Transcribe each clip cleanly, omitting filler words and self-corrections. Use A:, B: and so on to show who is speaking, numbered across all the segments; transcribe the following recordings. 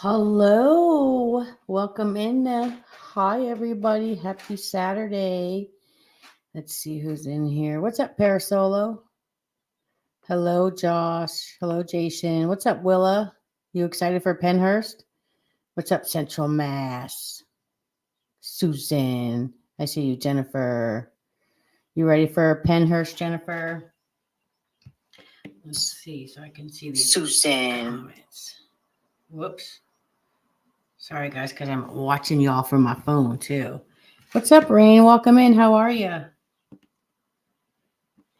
A: Hello, welcome in. Hi, everybody. Happy Saturday. Let's see who's in here. What's up, Parasolo? Hello, Josh. Hello, Jason. What's up, Willa? You excited for Pennhurst? What's up, Central Mass? Susan. I see you, Jennifer. You ready for Pennhurst, Jennifer? Let's see so I can see these comments. Whoops. Sorry, guys, because I'm watching y'all from my phone, too. What's up, Rain? Welcome in. How are you?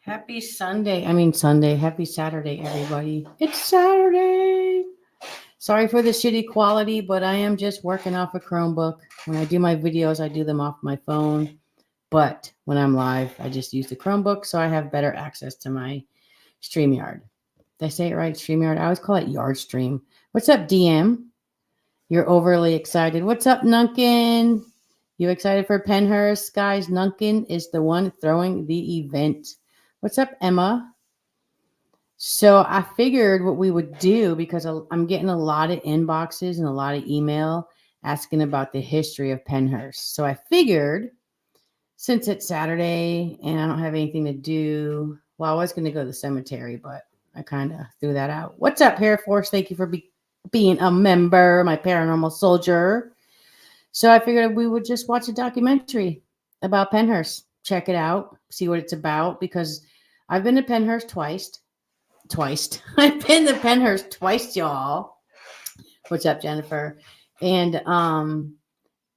A: Happy Sunday. Sunday. Happy Saturday, everybody. It's Saturday. Sorry for the shitty quality, but I am just working off a Chromebook. When I do my videos, I do them off my phone. But when I'm live, I just use the Chromebook so I have better access to my StreamYard. Did I say it right? StreamYard? I always call it Yard Stream. What's up, DM? You're overly excited. What's up, Nunkin? You excited for Pennhurst? Guys, Nunkin is the one throwing the event. What's up, Emma? So I figured what we would do, because I'm getting a lot of inboxes and a lot of email asking about the history of Pennhurst. So I figured, since it's Saturday and I don't have anything to do, well, I was going to go to the cemetery, but I kind of threw that out. What's up, Air Force? Thank you for being a member, my paranormal soldier. So I figured we would just watch a documentary about Pennhurst. Check it out, see what it's about, because I've been to Pennhurst twice. I've been to Pennhurst twice, y'all. What's up, Jennifer? And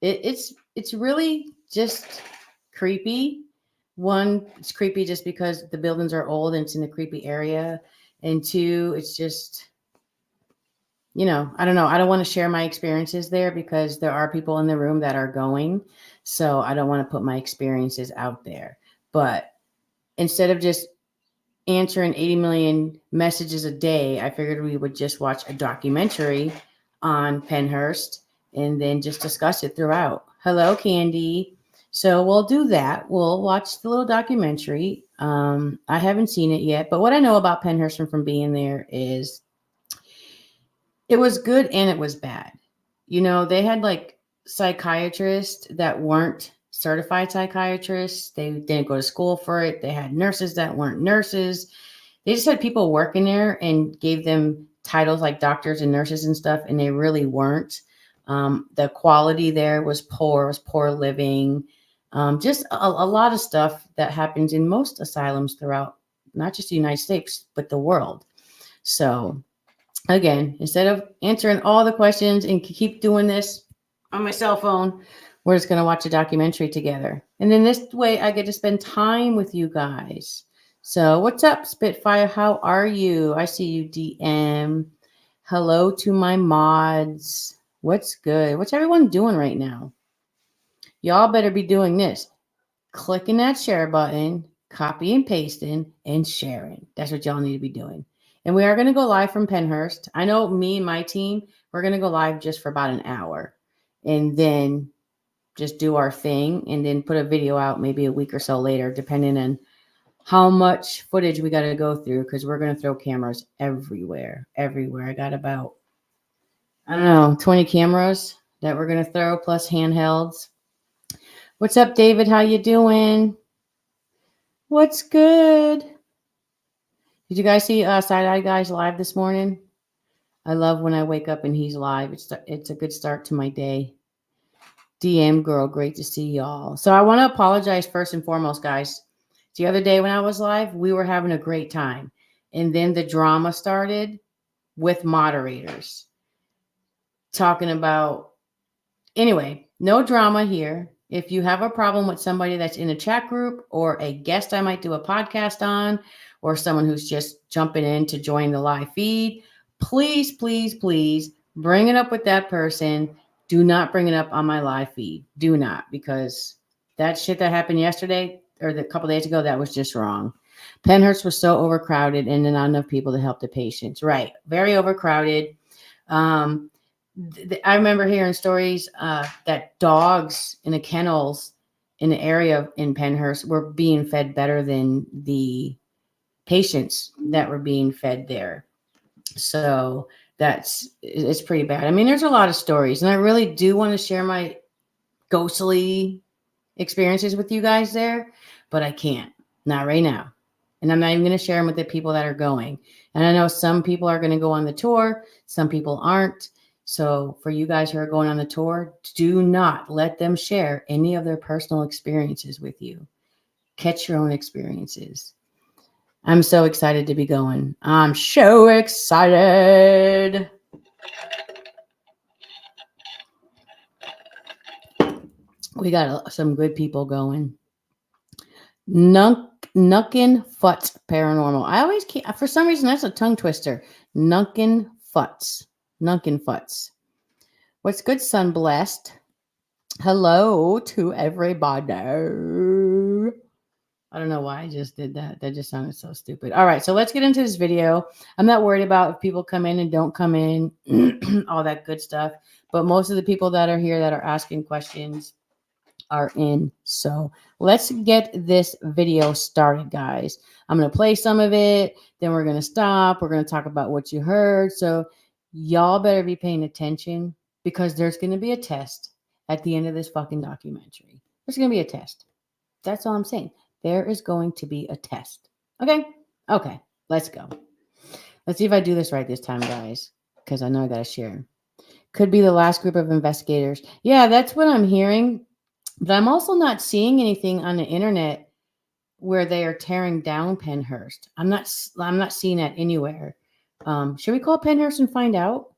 A: it's really just creepy. One, it's creepy just because the buildings are old and it's in a creepy area. And two, it's just, I don't know. I don't want to share my experiences there because there are people in the room that are going. So I don't want to put my experiences out there. But instead of just answering 80 million messages a day, I figured we would just watch a documentary on Pennhurst and then just discuss it throughout. Hello, Candy. So we'll do that. We'll watch the little documentary. I haven't seen it yet, but what I know about Pennhurst from being there is it was good and it was bad. They had like psychiatrists that weren't certified psychiatrists. They didn't go to school for it. They had nurses that weren't nurses. They just had people working there and gave them titles like doctors and nurses and stuff, and they really weren't. The quality there was poor living. Just a lot of stuff that happens in most asylums throughout, not just the United States, but the world. So again, instead of answering all the questions and keep doing this on my cell phone, we're just going to watch a documentary together. And then this way I get to spend time with you guys. So what's up, Spitfire? How are you? I see you, DM. Hello to my mods. What's good? What's everyone doing right now? Y'all better be doing this. Clicking that share button, copy and pasting, and sharing. That's what y'all need to be doing. And we are going to go live from Pennhurst. I know me and my team, we're going to go live just for about an hour and then just do our thing and then put a video out maybe a week or so later, depending on how much footage we got to go through, because we're going to throw cameras everywhere. I got about, 20 cameras that we're going to throw, plus handhelds. What's up, David? How you doing? What's good? Did you guys see Side Eye Guys live this morning? I love when I wake up and he's live. It's a good start to my day. DM girl, great to see y'all. So I want to apologize first and foremost, guys. The other day when I was live, we were having a great time. And then the drama started with moderators talking about, anyway, no drama here. If you have a problem with somebody that's in a chat group or a guest I might do a podcast on, or someone who's just jumping in to join the live feed, please, please, please bring it up with that person. Do not bring it up on my live feed. Do not, because that shit that happened yesterday or a couple days ago, that was just wrong. Pennhurst was so overcrowded and not enough people to help the patients. Right. Very overcrowded. I remember hearing stories that dogs in the kennels in the area in Pennhurst were being fed better than the patients that were being fed there. So it's pretty bad. I mean, there's a lot of stories, and I really do want to share my ghostly experiences with you guys there, but I can't. Not right now. And I'm not even going to share them with the people that are going. And I know some people are going to go on the tour, some people aren't. So for you guys who are going on the tour, do not let them share any of their personal experiences with you. Catch your own experiences. I'm so excited to be going. I'm so excited. We got some good people going. Nuckin Futz Paranormal. I always can't, for some reason, that's a tongue twister. Nuckin Futz. Nuckin Futz. What's good, Sun Blessed? Hello to everybody. I don't know why I just did that. That just sounded so stupid. All right, so let's get into this video. I'm not worried about if people come in and don't come in, all that good stuff. But most of the people that are here that are asking questions are in. So let's get this video started, guys. I'm going to play some of it. Then we're going to stop. We're going to talk about what you heard. So y'all better be paying attention because there's going to be a test at the end of this fucking documentary. There's going to be a test. That's all I'm saying. There is going to be a test. Okay? Okay. Let's go. Let's see if I do this right this time, guys, because I know I got to share. Could be the last group of investigators. Yeah, that's what I'm hearing. But I'm also not seeing anything on the internet where they are tearing down Pennhurst. I'm not seeing that anywhere. Should we call Pennhurst and find out?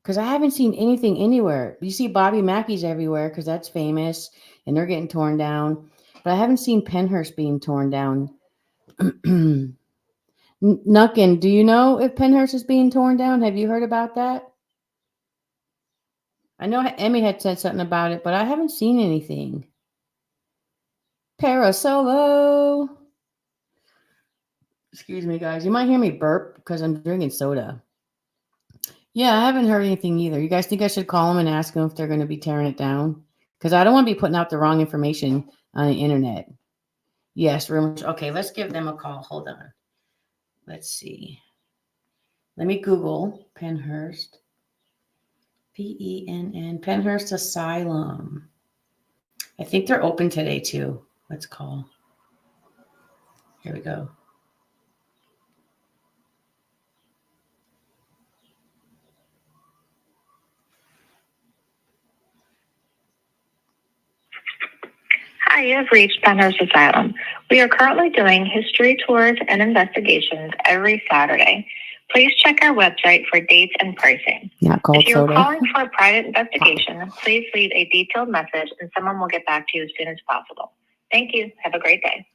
A: Because I haven't seen anything anywhere. You see Bobby Mackey's everywhere because that's famous and they're getting torn down. But I haven't seen Pennhurst being torn down. Nuckin, do you know if Pennhurst is being torn down? Have you heard about that? I know Emmy had said something about it, but I haven't seen anything. Parasolo. Excuse me, guys. You might hear me burp because I'm drinking soda. Yeah, I haven't heard anything either. You guys think I should call them and ask them if they're going to be tearing it down? Because I don't want to be putting out the wrong information on the internet. Yes, rumors. Okay, let's give them a call. Hold on. Let's see. Let me Google Pennhurst. Penn. Pennhurst Asylum. I think they're open today too. Let's call. Here we go.
B: Hi, you have reached Pennhurst Asylum. We are currently doing history tours and investigations every Saturday. Please check our website for dates and pricing. If you're calling for a private investigation, please leave a detailed message and someone will get back to you as soon as possible. Thank you. Have a great day.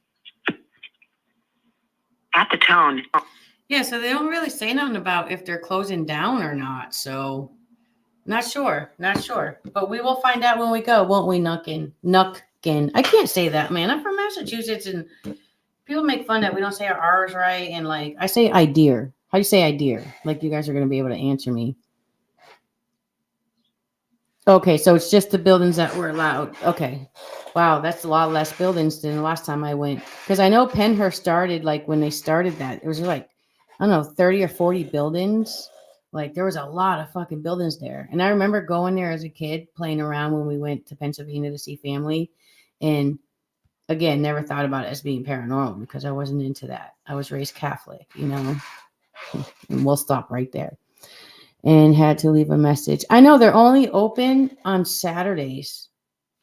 A: At the tone. Yeah, so they don't really say nothing about if they're closing down or not. So not sure. But we will find out when we go, won't we, Nuckin? I can't say that, man. I'm from Massachusetts and people make fun that we don't say our R's right. And like, I say idea. How do you say idea? Like you guys are going to be able to answer me. Okay, so it's just the buildings that were allowed. Okay. Wow, that's a lot less buildings than the last time I went. Because I know Pennhurst started, like when they started that, it was like, I don't know, 30 or 40 buildings. Like there was a lot of fucking buildings there. And I remember going there as a kid, playing around when we went to Pennsylvania to see family. And again, never thought about it as being paranormal because I wasn't into that. I was raised Catholic, you know. And we'll stop right there. And had to leave a message. I know they're only open on Saturdays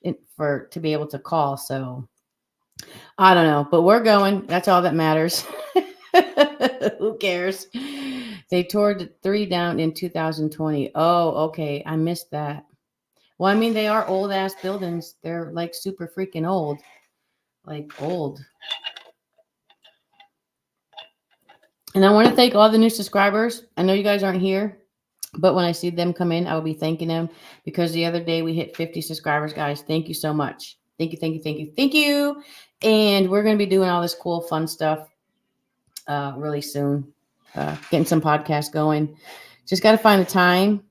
A: to be able to call. So I don't know, but we're going. That's all that matters. Who cares? They tore 3 down in 2020. Oh, okay. I missed that. Well, I mean, they are old ass buildings. They're like super freaking old. Like old. And I want to thank all the new subscribers. I know you guys aren't here, but when I see them come in, I will be thanking them because the other day we hit 50 subscribers, guys. Thank you so much. Thank you. And we're going to be doing all this cool, fun stuff really soon. Getting some podcasts going. Just got to find the time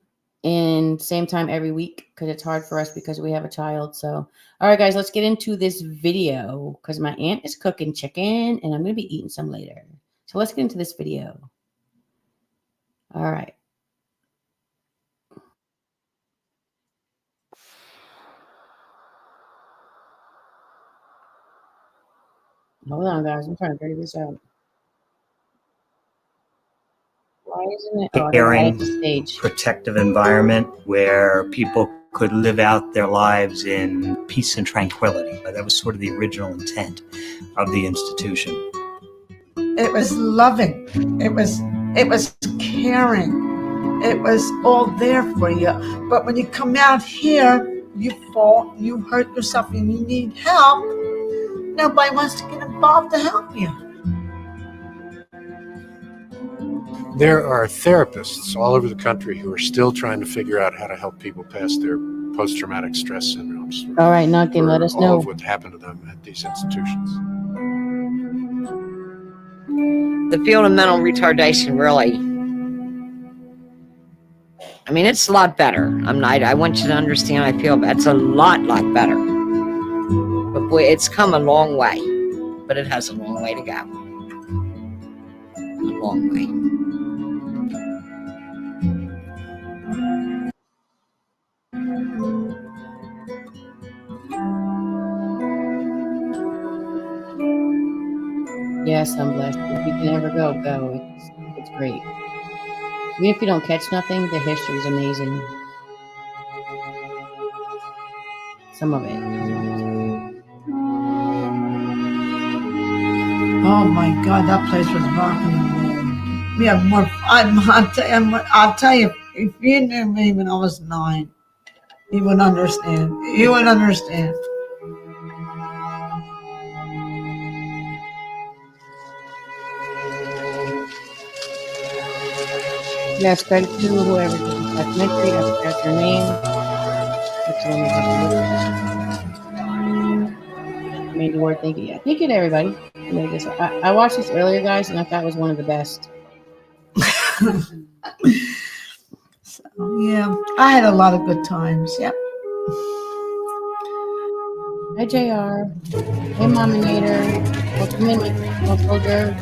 A: and same time every week because it's hard for us because we have a child. So, all right, guys, let's get into this video because my aunt is cooking chicken and I'm going to be eating some later. So let's get into this video. All right. Hold on, guys. I'm trying to figure this out. Why isn't it? Oh,
C: caring, protective environment where people could live out their lives in peace and tranquility. That was sort of the original intent of the institution.
D: It was loving. It was caring. It was all there for you. But when you come out here, you fall, you hurt yourself, and you need help. Nobody wants to get involved to help you.
E: There are therapists all over the country who are still trying to figure out how to help people past their post-traumatic stress syndromes.
A: All right, Nugget, let us know
E: all of what happened to them at these institutions.
F: The field of mental retardation really, I mean, it's a lot better. I want you to understand, I feel it's a lot better. But boy, it's come a long way. But it has a long way to go. A long way.
A: Yes, I'm blessed. If you can ever go, go. It's great. Even if you don't catch nothing, the history is amazing. Some of it.
D: Oh my God, that place was rocking and rolling. We have more. I'll tell you, if you knew me when I was 9, you would understand. You would understand.
A: Yes, credit to whoever did the documentary. I forgot your name. That's the one made the word. Thank you. Yeah, thank you to everybody. I watched this earlier, guys, and I thought it was one of the best.
D: So, yeah, I had a lot of good times. Yep.
A: Hi, JR. Hey, Mominator. Welcome in, Soldier.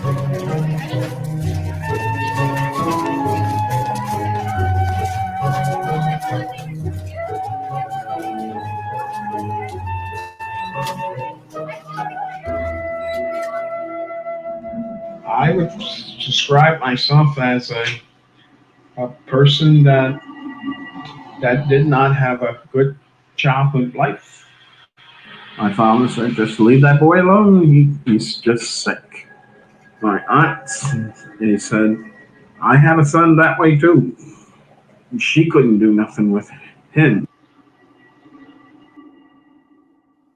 G: I would describe myself as a person that did not have a good childhood life. My father said, just leave that boy alone. He's just sick. My aunt, he said, I had a son that way too. She couldn't do nothing with him.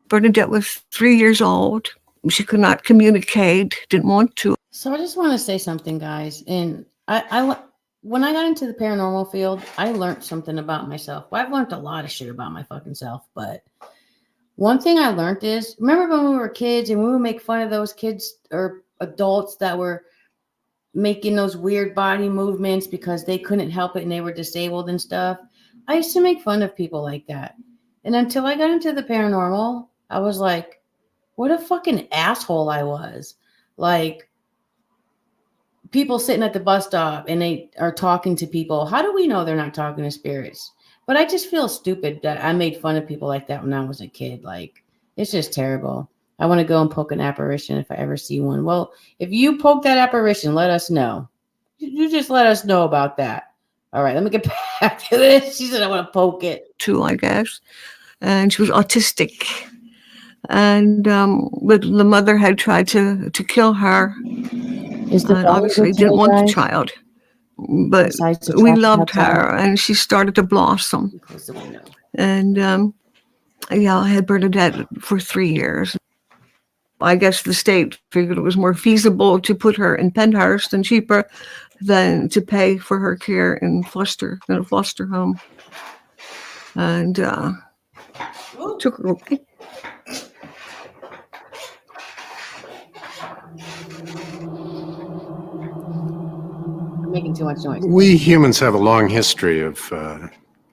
H: Bernadette was 3 years old. She could not communicate, didn't want to.
A: So I just want to say something, guys. And when I got into the paranormal field, I learned something about myself. Well, I've learned a lot of shit about my fucking self, but one thing I learned is, remember when we were kids and we would make fun of those kids or adults that were making those weird body movements because they couldn't help it and they were disabled and stuff? I used to make fun of people like that. And until I got into the paranormal, I was like, what a fucking asshole I was. Like, people sitting at the bus stop and they are talking to people. How do we know they're not talking to spirits? But I just feel stupid that I made fun of people like that when I was a kid. Like, it's just terrible. I want to go and poke an apparition if I ever see one. Well, if you poke that apparition, let us know. You just let us know about that. All right, let me get back to this. She said I want to poke it.
H: Too, I guess. And she was autistic. And the mother had tried to kill her. And obviously didn't want the child. But we loved her, and she started to blossom. And I had Bernadette for 3 years. I guess the state figured it was more feasible to put her in Pennhurst and cheaper than to pay for her care in a foster home. And took her away.
A: Making too much noise.
E: We humans have a long history of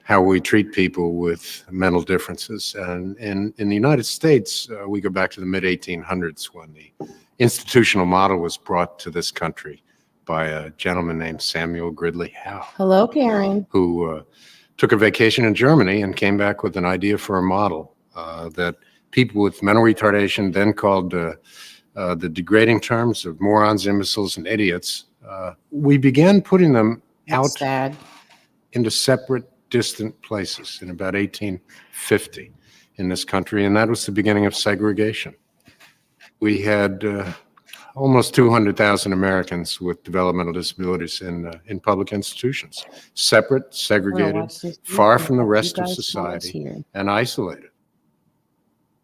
E: how we treat people with mental differences. And in the United States, we go back to the mid-1800s when the institutional model was brought to this country by a gentleman named Samuel Gridley Howe,
A: Hello, Karen.
E: who took a vacation in Germany and came back with an idea for a model that people with mental retardation, then called the degrading terms of morons, imbeciles, and idiots, we began putting them out
A: Sad.
E: into separate, distant places in about 1850 in this country, and that was the beginning of segregation. We had almost 200,000 Americans with developmental disabilities in public institutions, separate, segregated, far from the rest of society, and isolated.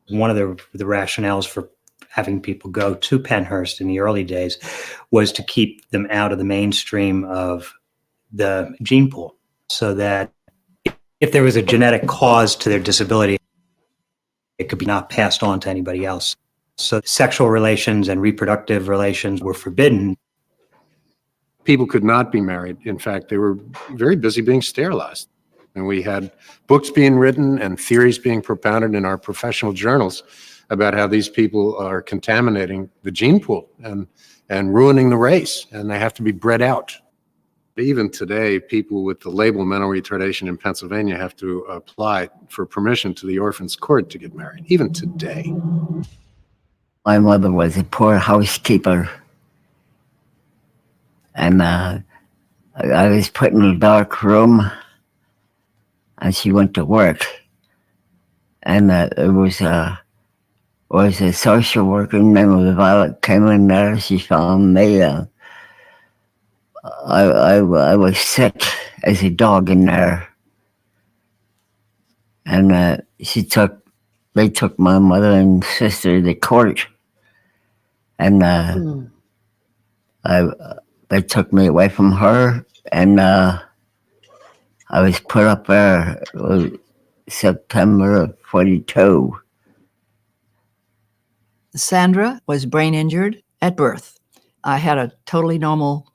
C: One of the rationales for having people go to Pennhurst in the early days was to keep them out of the mainstream of the gene pool, so that if there was a genetic cause to their disability, it could be not passed on to anybody else. So sexual relations and reproductive relations were forbidden.
E: People could not be married. In fact, they were very busy being sterilized. And we had books being written and theories being propounded in our professional journals about how these people are contaminating the gene pool and ruining the race, and they have to be bred out. Even today, people with the label mental retardation in Pennsylvania have to apply for permission to the Orphans Court to get married, even today.
I: My mother was a poor housekeeper, and I was put in a dark room, and she went to work, and it was a social worker named Violet came in there. She found me. I was sick as a dog in there, and they took my mother and sister to court, and they took me away from her, and I was put up there September of 42.
J: Sandra was brain injured at birth. I had a totally normal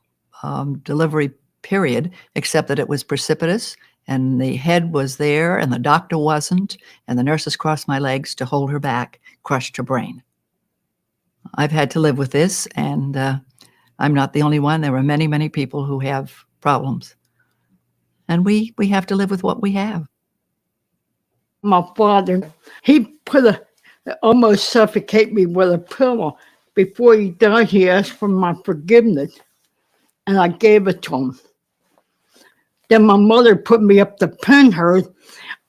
J: delivery period, except that it was precipitous and the head was there and the doctor wasn't, and the nurses crossed my legs to hold her back, crushed her brain. I've had to live with this, and I'm not the only one. There are many, many people who have problems. And we have to live with what we have.
H: My father, he almost suffocate me with a pillow. Before he died, he asked for my forgiveness, and I gave it to him. Then my mother put me up to Pennhurst.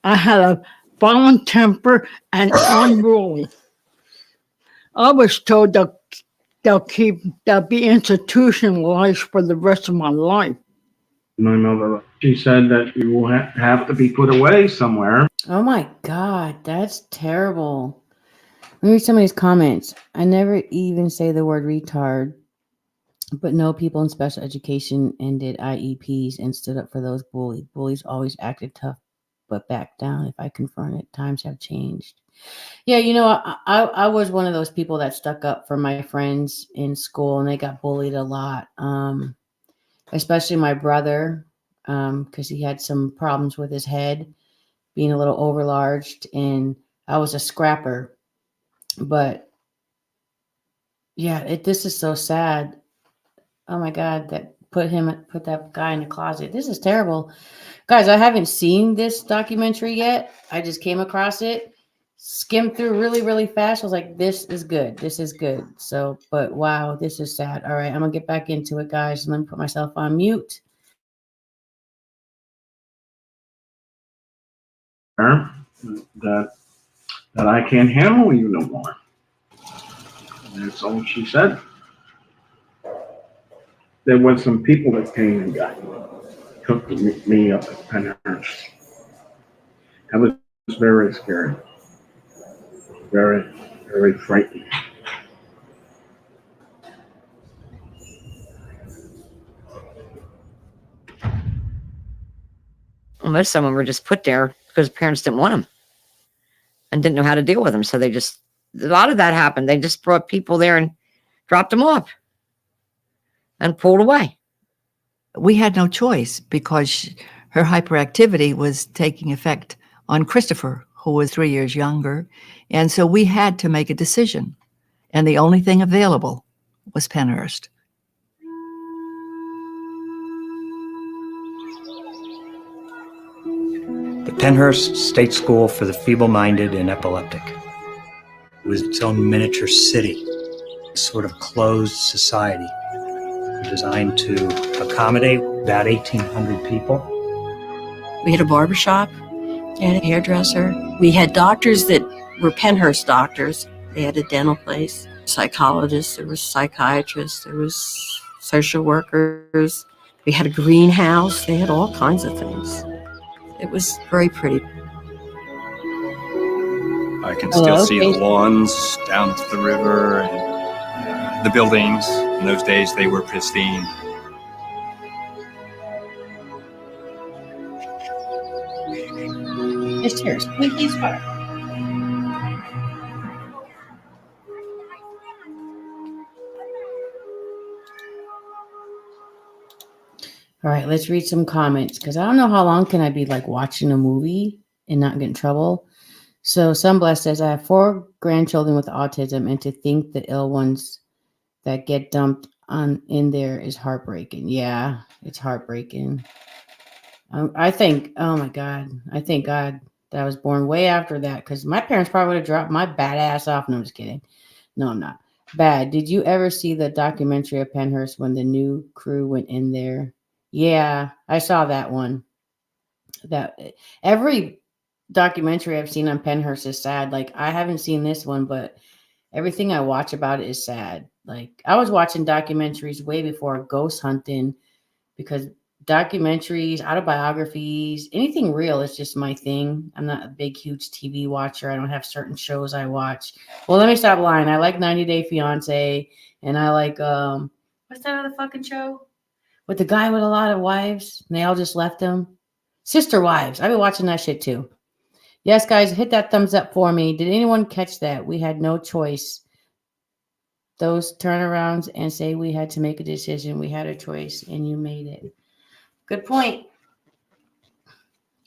H: I had a violent temper and unruly. I was told they'll be institutionalized for the rest of my life.
G: My mother, she said that you will have to be put away somewhere.
A: Oh my God, that's terrible. Let me read some of these comments. I never even say the word retard, but no, people in special education and did IEPs and stood up for those bullied. Bullies always acted tough, but backed down if I confronted. Times have changed. Yeah, you know, I was one of those people that stuck up for my friends in school, and they got bullied a lot, especially my brother, because he had some problems with his head, being a little overlarged, and I was a scrapper. But yeah, this is so sad. Oh my God, that put that guy in the closet. This is terrible. Guys, I haven't seen this documentary yet. I just came across it, skimmed through really, really fast. I was like, this is good. This is good. So, but wow, this is sad. All right, I'm gonna get back into it, guys. Let me put myself on mute.
G: That I can't handle you no more. And that's all she said. There was some people that came and took me up at Pennhurst. That was very scary. Very, very frightening.
F: Well, most of them were just put there because parents didn't want them and didn't know how to deal with them. So a lot of that happened. They just brought people there and dropped them off and pulled away.
J: We had no choice because her hyperactivity was taking effect on Christopher, who was 3 years younger. And so we had to make a decision. And the only thing available was Pennhurst.
C: The Pennhurst State School for the Feeble-Minded and Epileptic. It was its own miniature city, a sort of closed society designed to accommodate about 1,800 people.
K: We had a barbershop and a hairdresser. We had doctors that were Pennhurst doctors. They had a dental place, psychologists, there was psychiatrists, there was social workers. We had a greenhouse. They had all kinds of things. It was very pretty.
L: I can still see the lawns down to the river and the buildings. In those days, they were pristine.
A: Just here, squeaky sweater. All right, let's read some comments because I don't know how long can I be like watching a movie and not get in trouble. So Sunblast says, I have 4 grandchildren with autism, and to think the ill ones that get dumped on in there is heartbreaking. Yeah, it's heartbreaking. I think, oh my God, I thank God that I was born way after that because my parents probably would have dropped my bad ass off. No, I'm just kidding. No, I'm not. Bad. Did you ever see the documentary of Pennhurst when the new crew went in there? Yeah, I saw that one. That every documentary I've seen on Pennhurst is sad. Like I haven't seen this one, but everything I watch about it is sad. Like I was watching documentaries way before ghost hunting because documentaries, autobiographies, anything real is just my thing. I'm not a big, huge TV watcher. I don't have certain shows I watch. Well, let me stop lying. I like 90 Day Fiance, and I like what's that other fucking show with the guy with a lot of wives and they all just left him? Sister Wives. I've been watching that shit too. Yes, guys, hit that thumbs up for me. Did anyone catch that? We had no choice. Those turnarounds and say we had to make a decision. We had a choice and you made it. Good point.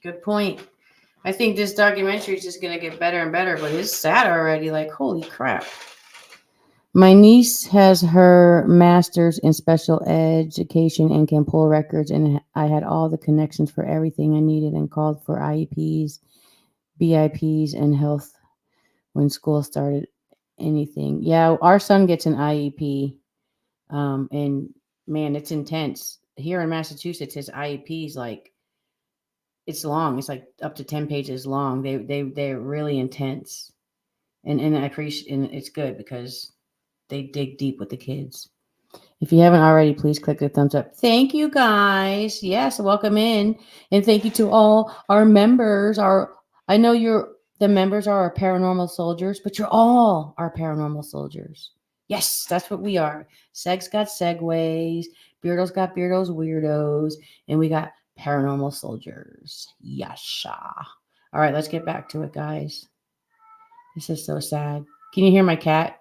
A: Good point. I think this documentary is just going to get better and better, but it's sad already. Like, holy crap. My niece has her master's in special education and can pull records, and I had all the connections for everything I needed and called for IEPs, BIPs, and health when school started. Anything. Yeah, our son gets an IEP, and man, it's intense. Here in Massachusetts, his IEP is like, it's long. It's like up to 10 pages long. They're really intense, and I appreciate, and it's good because they dig deep with the kids. If you haven't already, please click the thumbs up. Thank you, guys. Yes, welcome in, and thank you to all our members. I know the members are our paranormal soldiers, but you're all our paranormal soldiers. Yes, that's what we are. Seg's got segways, Beardo's got Beardo's weirdos, and we got paranormal soldiers. Yasha. All right, let's get back to it, guys. This is so sad. Can you hear my cat?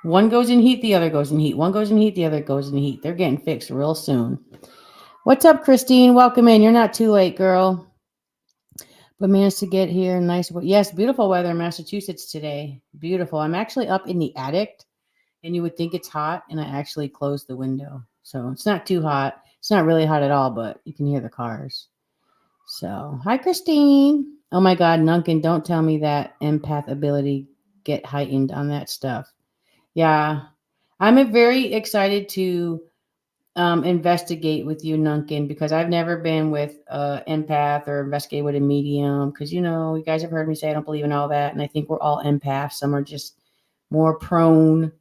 A: One goes in heat, the other goes in heat. One goes in heat, the other goes in heat. They're getting fixed real soon. What's up, Christine? Welcome in. You're not too late, girl. But managed to get here. Nice. Yes, beautiful weather in Massachusetts today. Beautiful. I'm actually up in the attic, and you would think it's hot, and I actually closed the window. So it's not too hot. It's not really hot at all, but you can hear the cars. So, hi, Christine. Oh, my God, Nunkin, don't tell me that empath ability get heightened on that stuff. Yeah, I'm very excited to investigate with you, Nunkin, because I've never been with empath or investigate with a medium because, you guys have heard me say I don't believe in all that, and I think we're all empaths. Some are just more prone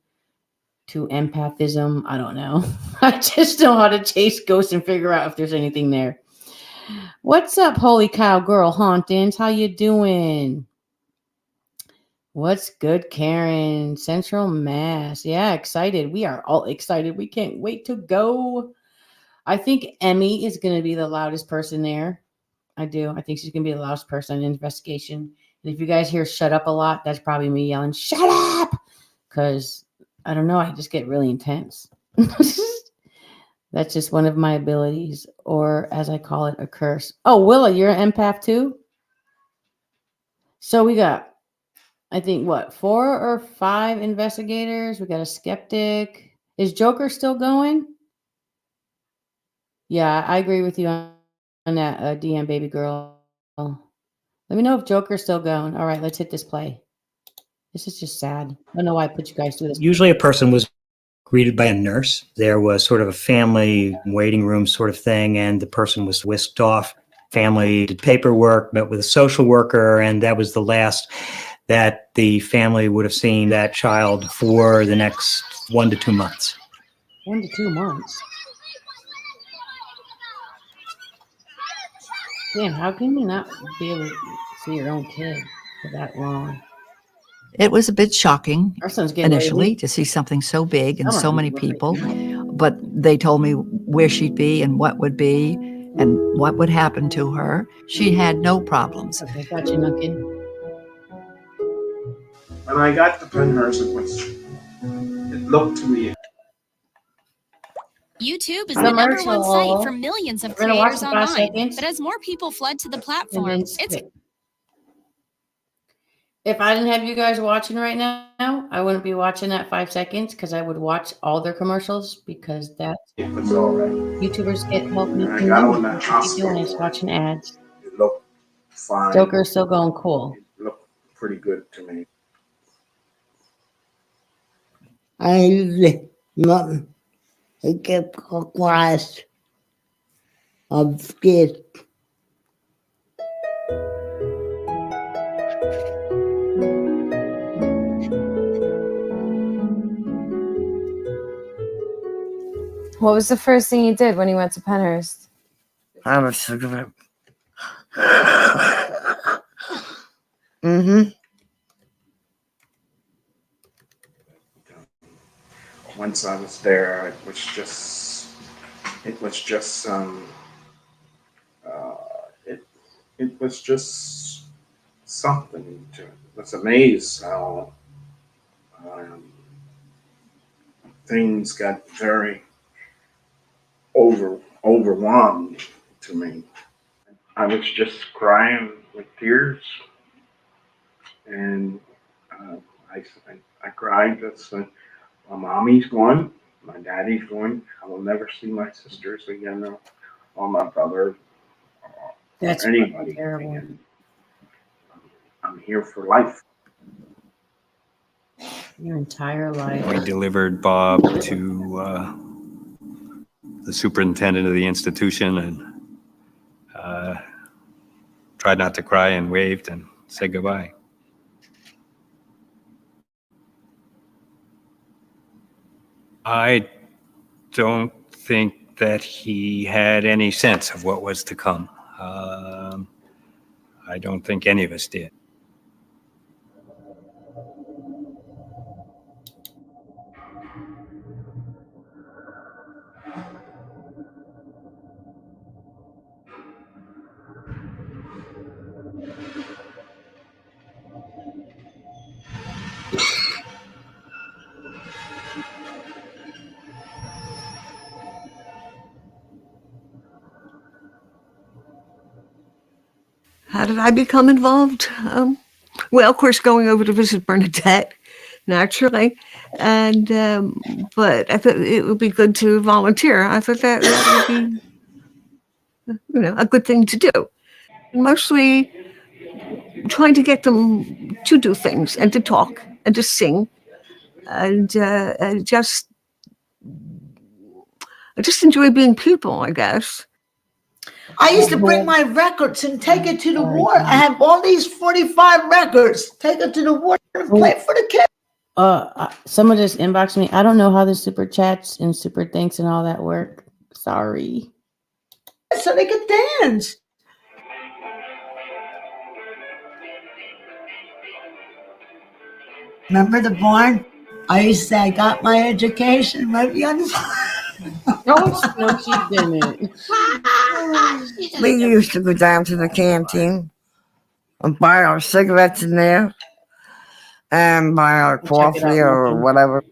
A: to empathism. I don't know. I just know how to chase ghosts and figure out if there's anything there. What's up, holy cow girl hauntings? How you doing? What's good, Karen? Central Mass. Yeah, excited. We are all excited. We can't wait to go. I think Emmy is going to be the loudest person there. I do. I think she's going to be the loudest person in investigation. And if you guys hear shut up a lot, that's probably me yelling, shut up! Because, I don't know, I just get really intense. That's just one of my abilities, or as I call it, a curse. Oh, Willa, you're an empath too? So we got, I think, 4 or 5 investigators. We got a skeptic. Is Joker still going? Yeah, I agree with you on that DM, baby girl. Let me know if Joker's still going. All right, let's hit this play. This is just sad. I don't know why I put you guys through this.
C: Usually a person was greeted by a nurse. There was sort of a family waiting room sort of thing, and the person was whisked off. Family did paperwork, met with a social worker, and that was the last that the family would have seen that child for the next 1 to 2 months.
A: 1 to 2 months. Damn, how can you not be able to see your own kid for that long?
J: It was a bit shocking
A: Our son's getting
J: initially
A: ready.
J: to see something so big and
A: Come
J: so
A: on,
J: many
A: right
J: people,
A: now.
J: but they told me where she'd be and what would be and what would happen to her. She had no problems.
A: Okay, got you, Nukin.
G: When I got to Pennhurst, it looked to me.
M: YouTube is the number one site for millions of
A: We're gonna watch
M: creators
A: the 5
M: online.
A: seconds.
M: But as more people flood to the
A: And
M: platform,
A: then
M: it's
A: skip. If I didn't have you guys watching right now, I wouldn't be watching that 5 seconds because I would watch all their commercials because that's
G: It was all right.
A: YouTubers get help me.
G: And I got on that
A: What you
G: hospital.
A: doing is watching ads.
G: It looked fine.
A: Joker's still going cool.
G: It looked pretty good to me.
I: Nothing. He kept quiet. I'm scared.
N: What was the first thing you did when you went to Pennhurst?
I: I was sick of it. Mm-hmm.
G: Once I was there, it was just something to was amazed how things got very overwhelmed to me. I was just crying with tears, and I cried because my mommy's gone, my daddy's gone. I will never see my sisters again, or my brother,
A: That's
G: or anybody
A: terrible.
G: again. I'm here for life.
A: Your entire life.
L: We delivered Bob to the superintendent of the institution and tried not to cry and waved and said goodbye. I don't think that he had any sense of what was to come. I don't think any of us did.
H: How did I become involved? Well, of course, going over to visit Bernadette, naturally, and but I thought it would be good to volunteer. I thought that would be, a good thing to do. Mostly trying to get them to do things and to talk and to sing, and just enjoy being people, I guess.
D: I used to bring my records and take it to the war. I have all these 45 records. Take it to the war and play it for the kids.
A: Someone just inboxed me. I don't know how the super chats and super thanks and all that work. Sorry.
D: So they could dance. Remember the barn? I used to say I got my education right beyond the
A: No, she didn't.
I: We used to go down to the canteen and buy our cigarettes in there and buy our coffee or whatever.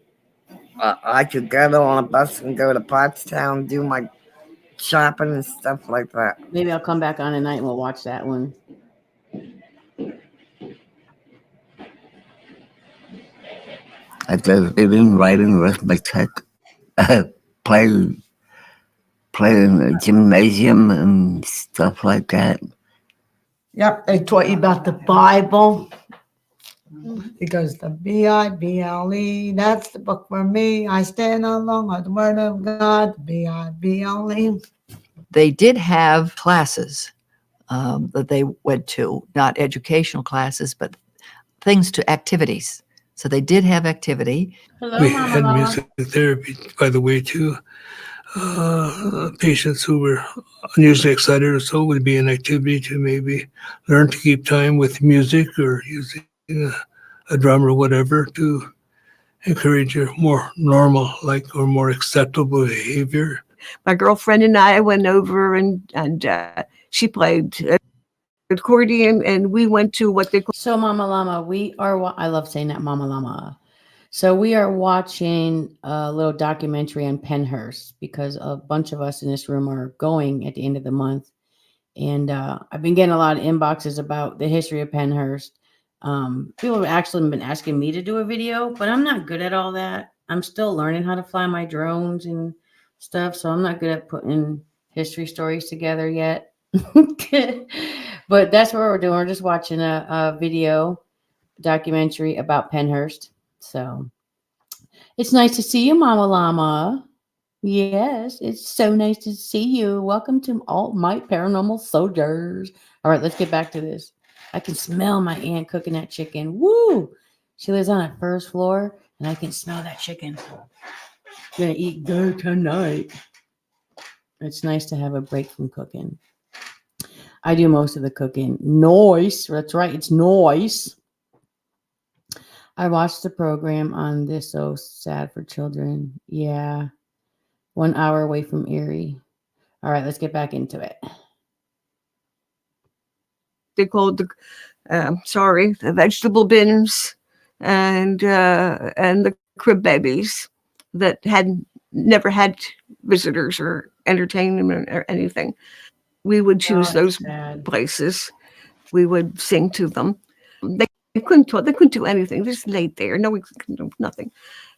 I: I could get on a bus and go to Pottstown, do my shopping and stuff like that.
A: Maybe I'll come back on tonight and we'll watch that one.
I: I did reading, writing, arithmetic, play play in the gymnasium and stuff like that.
D: Yep, they taught you about the Bible. It goes, the Bible, that's the book for me. I stand alone on the word of God, the Bible.
J: They did have classes that they went to, not educational classes, but things to activities. So they did have activity.
A: Hello,
O: We
A: Mama
O: had
A: Mama.
O: music therapy, by the way, too. Patients who were unusually excited or so would be an activity to maybe learn to keep time with music or using a drum or whatever to encourage a more normal, or more acceptable behavior.
H: My girlfriend and I went over and she played accordion, and we went to what they call.
A: So Mama Llama, I love saying that, Mama Llama. So we are watching a little documentary on Pennhurst because a bunch of us in this room are going at the end of the month. And I've been getting a lot of inboxes about the history of Pennhurst. People have actually been asking me to do a video, but I'm not good at all that. I'm still learning how to fly my drones and stuff. So I'm not good at putting history stories together yet. But that's what we're doing. We're just watching a video documentary about Pennhurst. So it's nice to see you, Mama Llama. Yes, it's so nice to see you. Welcome to all my paranormal soldiers. All right, let's get back to this. I can smell my aunt cooking that chicken. Woo! She lives on the first floor, and I can smell that chicken. Gonna eat good tonight. It's nice to have a break from cooking. I do most of the cooking. Noise. That's right. It's noise. I watched the program on This So Sad for Children. Yeah. 1 hour away from Erie. All right, let's get back into it.
H: They called the vegetable bins and the crib babies that had never had visitors or entertainment or anything. We would choose those places. We would sing to them. They couldn't talk. They couldn't do anything. They just laid there. No, we couldn't do nothing.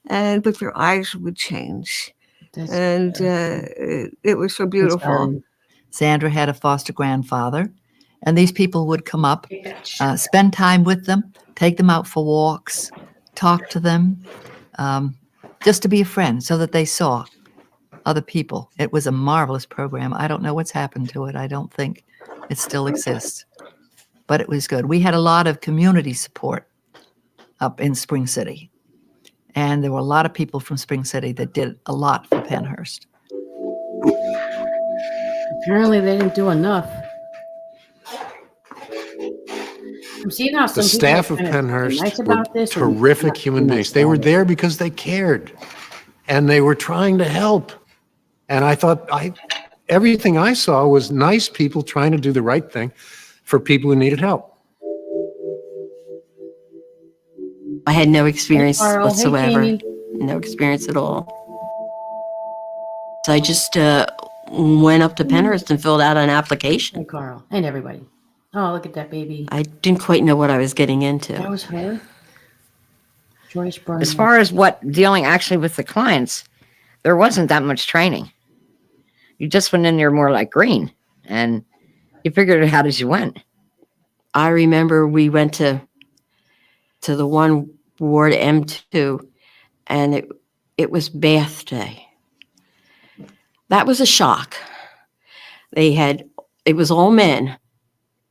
H: But their eyes would change. It was so beautiful.
J: Sandra had a foster grandfather, and these people would come up, spend time with them, take them out for walks, talk to them, just to be a friend so that they saw other people. It was a marvelous program. I don't know what's happened to it. I don't think it still exists, but it was good. We had a lot of community support up in Spring City, and there were a lot of people from Spring City that did a lot for Pennhurst.
A: Apparently they didn't do enough. I'm seeing how some
E: The staff of Pennhurst were terrific human beings. They were there because they cared, and they were trying to help. And I thought everything I saw was nice people trying to do the right thing for people who needed help.
K: I had no experience
A: Carl. Hey,
K: whatsoever.
A: Jamie.
K: No experience at all. So I just went up to Pennhurst and filled out an application.
A: Hey, Carl. And everybody. Oh, look at that baby.
K: I didn't quite know what I was getting into.
A: That was her. Joyce Bryant.
F: As far as what dealing actually with the clients, there wasn't that much training. You just went in there more like green, and you figured it out as you went.
K: I remember we went to the one ward M2, and it was bath day. That was a shock. It was all men.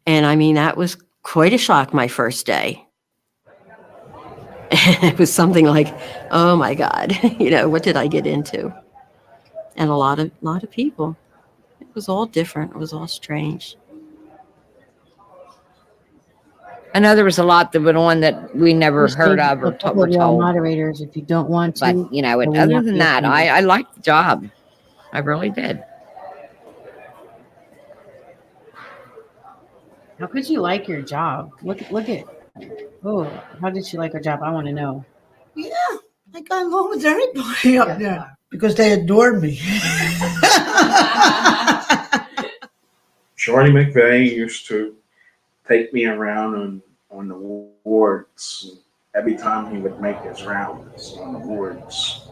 K: And I mean, that was quite a shock my first day. It was something like, oh my God, what did I get into? And a lot of people. It was all different. It was all strange.
F: I know there was a lot that went on that we never heard of or were told.
A: Moderators, if you don't want to.
F: But other than that, I liked the job. I really did.
A: How could you like your job? Look at. Oh, how did she like her job? I want to know.
D: Yeah, I got along with everybody up there because they adored me.
G: Shorty McVeigh used to take me around on the wards. Every time he would make his rounds on the wards,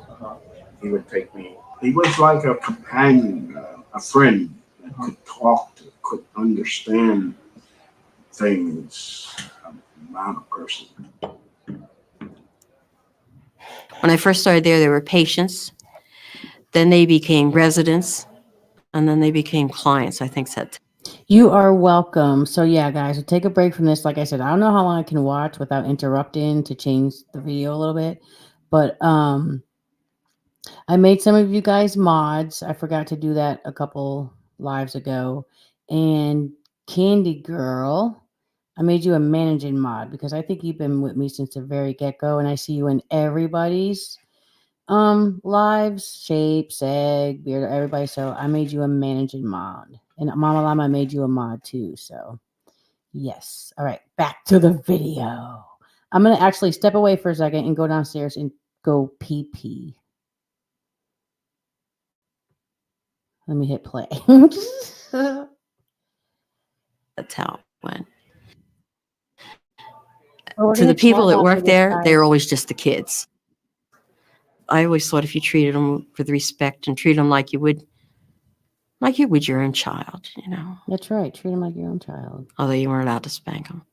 G: he would take me. He was like a companion,
P: a friend that could talk to, could understand things about a person.
K: When I first started there were patients, then they became residents, and then they became clients. I think that.
A: You are welcome. So yeah, guys, we'll take a break from this. Like I said, I don't know how long I can watch without interrupting to change the video a little bit, but I made some of you guys mods. I forgot to do that a couple lives ago. And Candy Girl, I made you a managing mod because I think you've been with me since the very get-go, and I see you in everybody's lives, Shapes, Egg, Beard, everybody. So I made you a managing mod. And Mama Llama made you a mod too. So yes. All right, back to the video. I'm gonna actually step away for a second and go downstairs and go pee pee. Let me hit play.
K: That's how it went.
A: Well,
K: To the people that work there, they're always just the kids. I always thought if you treated them with respect and treat them like you would your own child, you know.
A: That's right. Treat them like your own child.
K: Although you weren't allowed to spank them.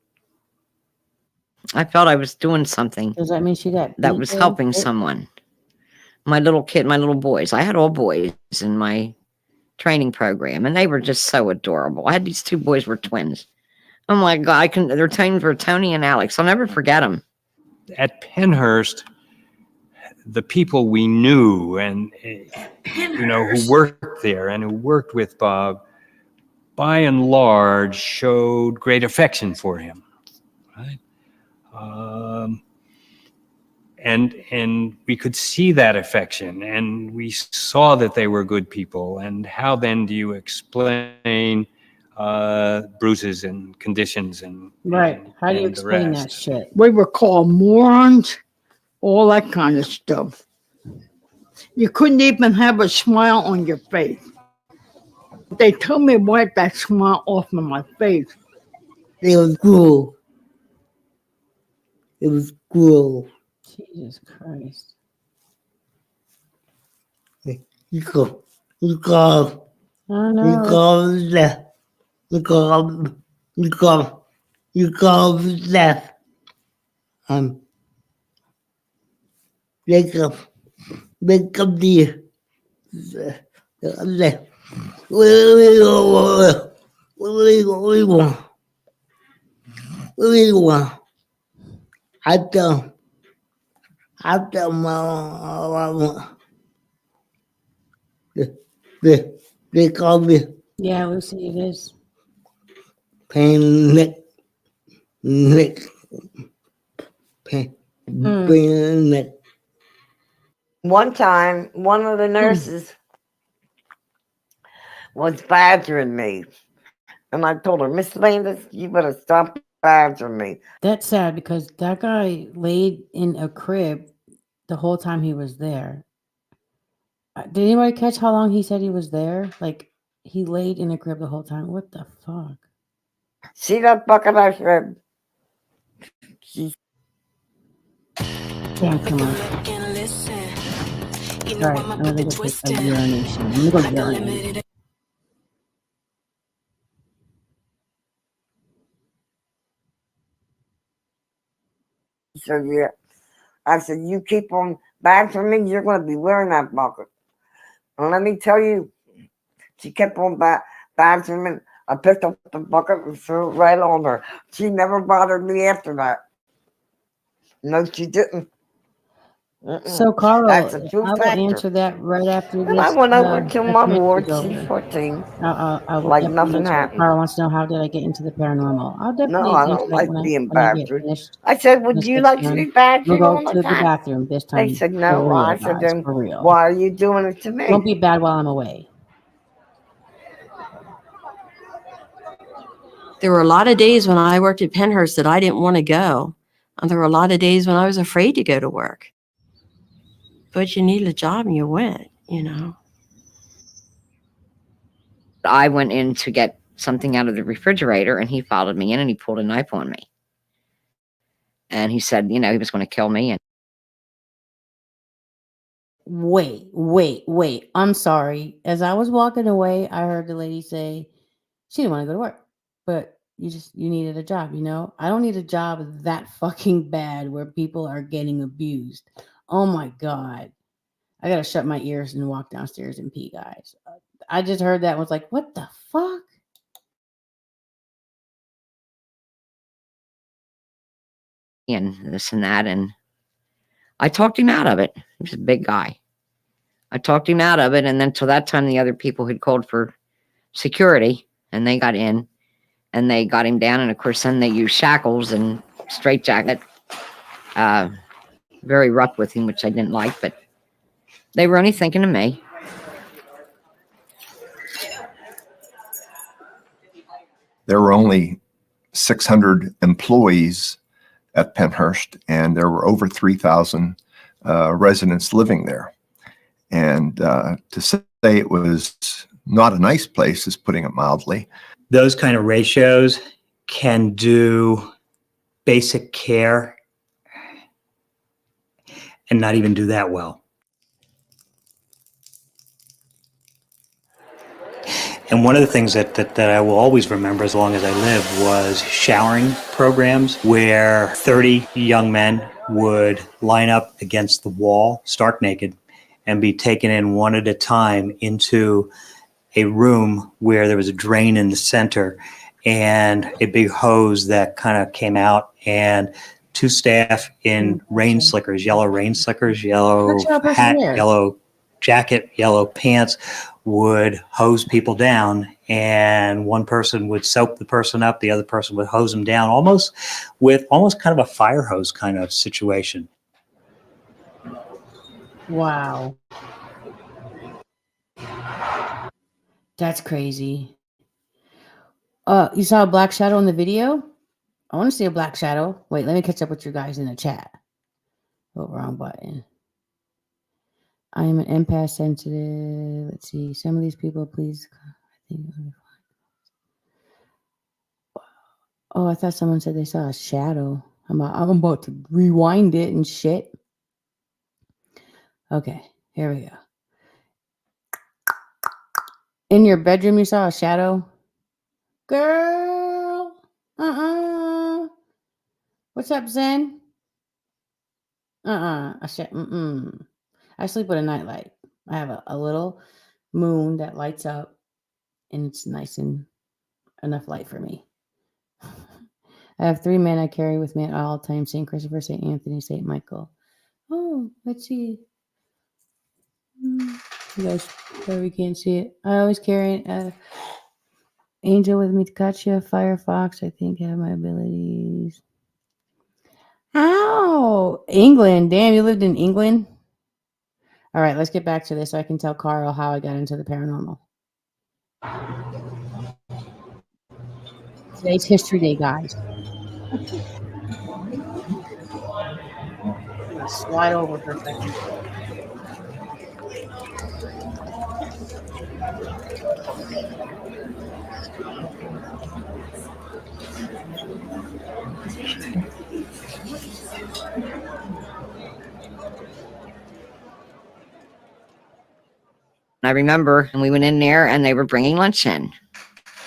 F: I felt I was doing something.
A: Does that mean she got
F: that was helping someone? My little kid, my little boys. I had all boys in my training program, and they were just so adorable. I had these two boys were twins. Oh my God, their names were Tony and Alex. I'll never forget them.
L: At Pennhurst, the people we knew and who worked there and who worked with Bob, by and large, showed great affection for him, right? And we could see that affection, and we saw that they were good people. And how then do you explain bruises and conditions and
A: right? How do you
L: and the
A: explain
L: rest?
A: that shit?
Q: We were called morons, all that kind of stuff. You couldn't even have a smile on your face. They told me to wipe that smile off of my face. It was cruel. It was cruel.
A: Jesus Christ.
Q: You go that. Wake up the what do you want? I tell my they call me
A: Yeah, Lucy, it is.
Q: pain neck pain neck.
I: One time, one of the nurses was badgering me. And I told her, Miss Landis, you better stop badgering me.
A: That's sad because that guy laid in a crib the whole time he was there. Did anybody catch how long he said he was there? Like, he laid in a crib the whole time. What the fuck?
I: See that bucket I said?
A: Damn, come on. All right, I'm gonna go take a urination. I'm gonna go urinate.
I: So yeah, I said, you keep on badgering me, you're going to be wearing that bucket. And let me tell you, she kept on badgering me. I picked up the bucket and threw it right on her. She never bothered me after that. No, she didn't.
A: So, Carl,
I: That's a
A: I
I: true
A: will
I: factor.
A: answer that right after
I: And
A: this.
I: I went over to my ward,
A: documentary's
I: she's
A: over.
I: 14.
A: I will
I: like
A: definitely
I: nothing
A: answer it.
I: happened.
A: Carl wants to know, how did I get into the paranormal? I'll definitely
I: No, I
A: answer
I: don't
A: that
I: like
A: when
I: being
A: I get
I: badgered.
A: finished.
I: I said, would
A: This
I: you
A: gets
I: like to
A: done.
I: be badgered
A: We'll
I: all
A: go
I: the
A: to the
I: time?
A: bathroom this time.
I: They said,
A: For
I: no.
A: real,
I: I said,
A: guys,
I: then
A: for real.
I: why are you doing it to me?
A: Don't be bad while I'm away.
K: There were a lot of days when I worked at Pennhurst that I didn't want to go. And there were a lot of days when I was afraid to go to work. But you needed a job and you went, you know.
F: I went in to get something out of the refrigerator, and he followed me in, and he pulled a knife on me. And he said, he was going to kill me. And
A: wait. I'm sorry. As I was walking away, I heard the lady say she didn't want to go to work, but you needed a job, you know? I don't need a job that fucking bad where people are getting abused. Oh my God. I gotta shut my ears and walk downstairs and pee, guys. I just heard that and was like, what the fuck?
F: And this and that. And I talked him out of it. He was a big guy. I talked him out of it. And then till that time, the other people had called for security and they got in and they got him down. And of course, then they used shackles and straitjacket. Very rough with him, which I didn't like, but they were only thinking of me.
R: There were only 600 employees at Pennhurst, and there were over 3,000 residents living there. And to say it was not a nice place is putting it mildly.
C: Those kind of ratios can do basic care and not even do that well. And one of the things that I will always remember as long as I live was showering programs where 30 young men would line up against the wall, stark naked, and be taken in one at a time into a room where there was a drain in the center and a big hose that kind of came out, and two staff in rain slickers, yellow rain slickers, yellow hat, yellow jacket, yellow pants, would hose people down, and one person would soap the person up, the other person would hose them down, almost kind of a fire hose kind of situation.
A: Wow. That's crazy. You saw a black shadow in the video? I want to see a black shadow. Wait, let me catch up with you guys in the chat. Oh, wrong button. I am an empath sensitive. Let's see. Some of these people, please. I think. Oh, I thought someone said they saw a shadow. I'm about to rewind it and shit. Okay, here we go. In your bedroom, you saw a shadow? Girl. What's up, Zen? I sleep with a nightlight. I have a little moon that lights up, and it's nice and enough light for me. I have 3 men I carry with me at all times: St. Christopher, St. Anthony, St. Michael. Oh, let's see. You guys probably can't see it. I always carry an angel with me to catch you, Firefox. I think I have my abilities. Ow! England. Damn, you lived in England? All right, let's get back to this so I can tell Carl how I got into the paranormal. Today's History Day, guys. I'm gonna slide over for a second.
F: I remember, and we went in there and they were bringing lunch in,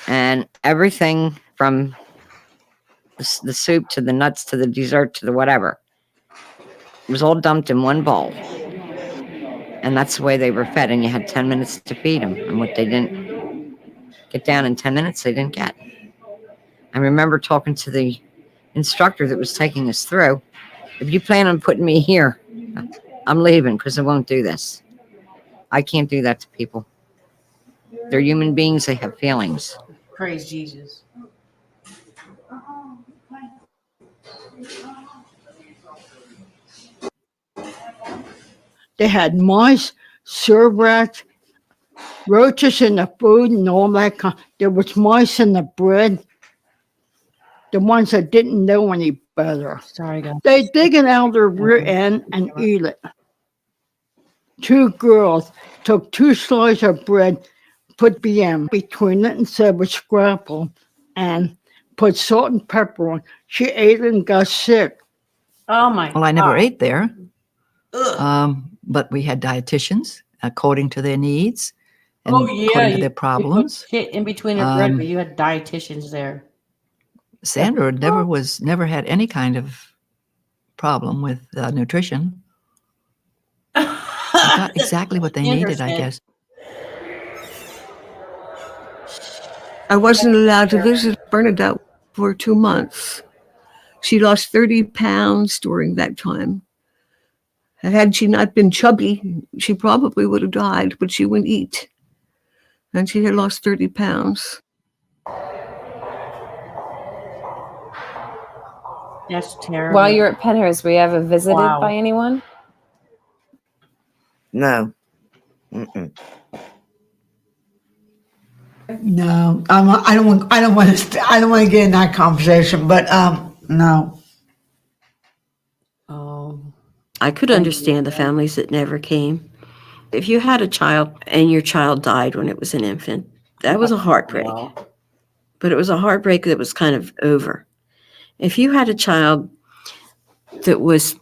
F: and everything from the soup to the nuts to the dessert to the whatever, it was all dumped in one bowl. And that's the way they were fed, and you had 10 minutes to feed them. And what they didn't get down in 10 minutes, they didn't get. I remember talking to the instructor that was taking us through. If you plan on putting me here, I'm leaving because I won't do this. I can't do that to people. They're human beings. They have feelings.
A: Praise Jesus.
Q: They had mice, rats, roaches in the food, and all that kind. There was mice in the bread. The ones that didn't know any better.
A: Sorry, guys.
Q: They dig it out of their rear end and eat it. 2 girls took 2 slices of bread, put BM between it and said with scrapple, and put salt and pepper on. She ate it and got sick.
A: Oh my!
J: Well, I never ate there. But we had dietitians according to their needs and
A: Oh yeah,
J: according to
A: you
J: their
A: put
J: problems.
A: shit in between her bread, but you had dietitians there.
J: Sandra never had any kind of problem with nutrition. They got exactly what they needed, I guess.
H: I wasn't allowed to visit Bernadette for 2 months. She lost 30 pounds during that time. Had she not been chubby, she probably would have died, but she wouldn't eat. And she had lost 30 pounds.
A: That's terrible.
N: While you were at Pennhurst, were you ever visited
A: Wow.
N: by anyone?
I: No. Mm-mm.
D: No, I don't want to get in that conversation. But no.
A: Oh.
K: I could understand the families that never came. If you had a child and your child died when it was an infant, that was a heartbreak. But it was a heartbreak that was kind of over. If you had a child that was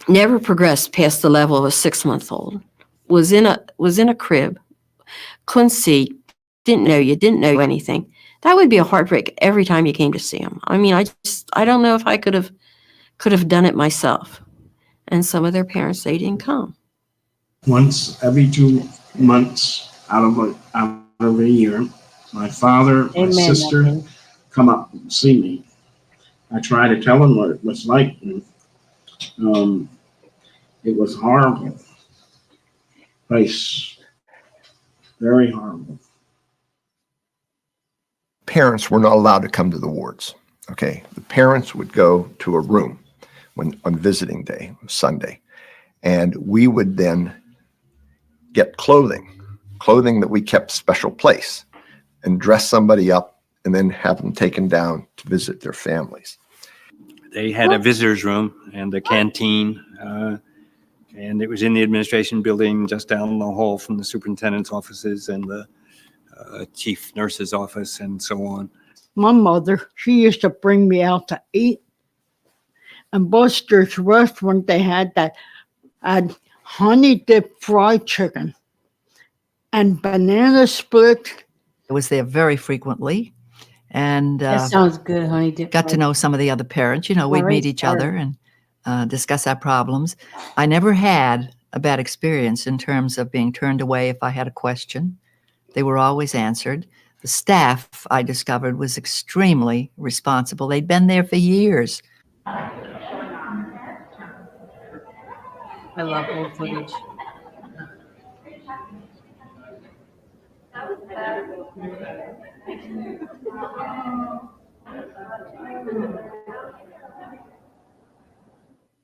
K: never progressed past the level of a 6-month-old, was in a crib, couldn't see, didn't know anything, that would be a heartbreak every time you came to see them. I mean, I don't know if I could have done it myself. And some of their parents, they didn't come.
G: Once every 2 months out of a year, my father, my sister come up and see me. I try to tell them what it was like. And, it was horrible. Place. Very horrible.
R: Parents were not allowed to come to the wards. Okay. The parents would go to a room on visiting day, Sunday, and we would then get clothing that we kept special place, and dress somebody up and then have them taken down to visit their families.
L: They had a visitor's room and a canteen, and it was in the administration building just down the hall from the superintendent's offices and the chief nurse's office and so on.
Q: My mother, she used to bring me out to eat. And Buster's restaurant, they had that honey dip fried chicken and banana split.
J: I was there very frequently, and
A: That sounds good, honey dip.
J: got to know some of the other parents. You know, we'd meet each other and discuss our problems. I never had a bad experience in terms of being turned away if I had a question. They were always answered. The staff, I discovered, was extremely responsible. They'd been there for years.
A: I love old footage.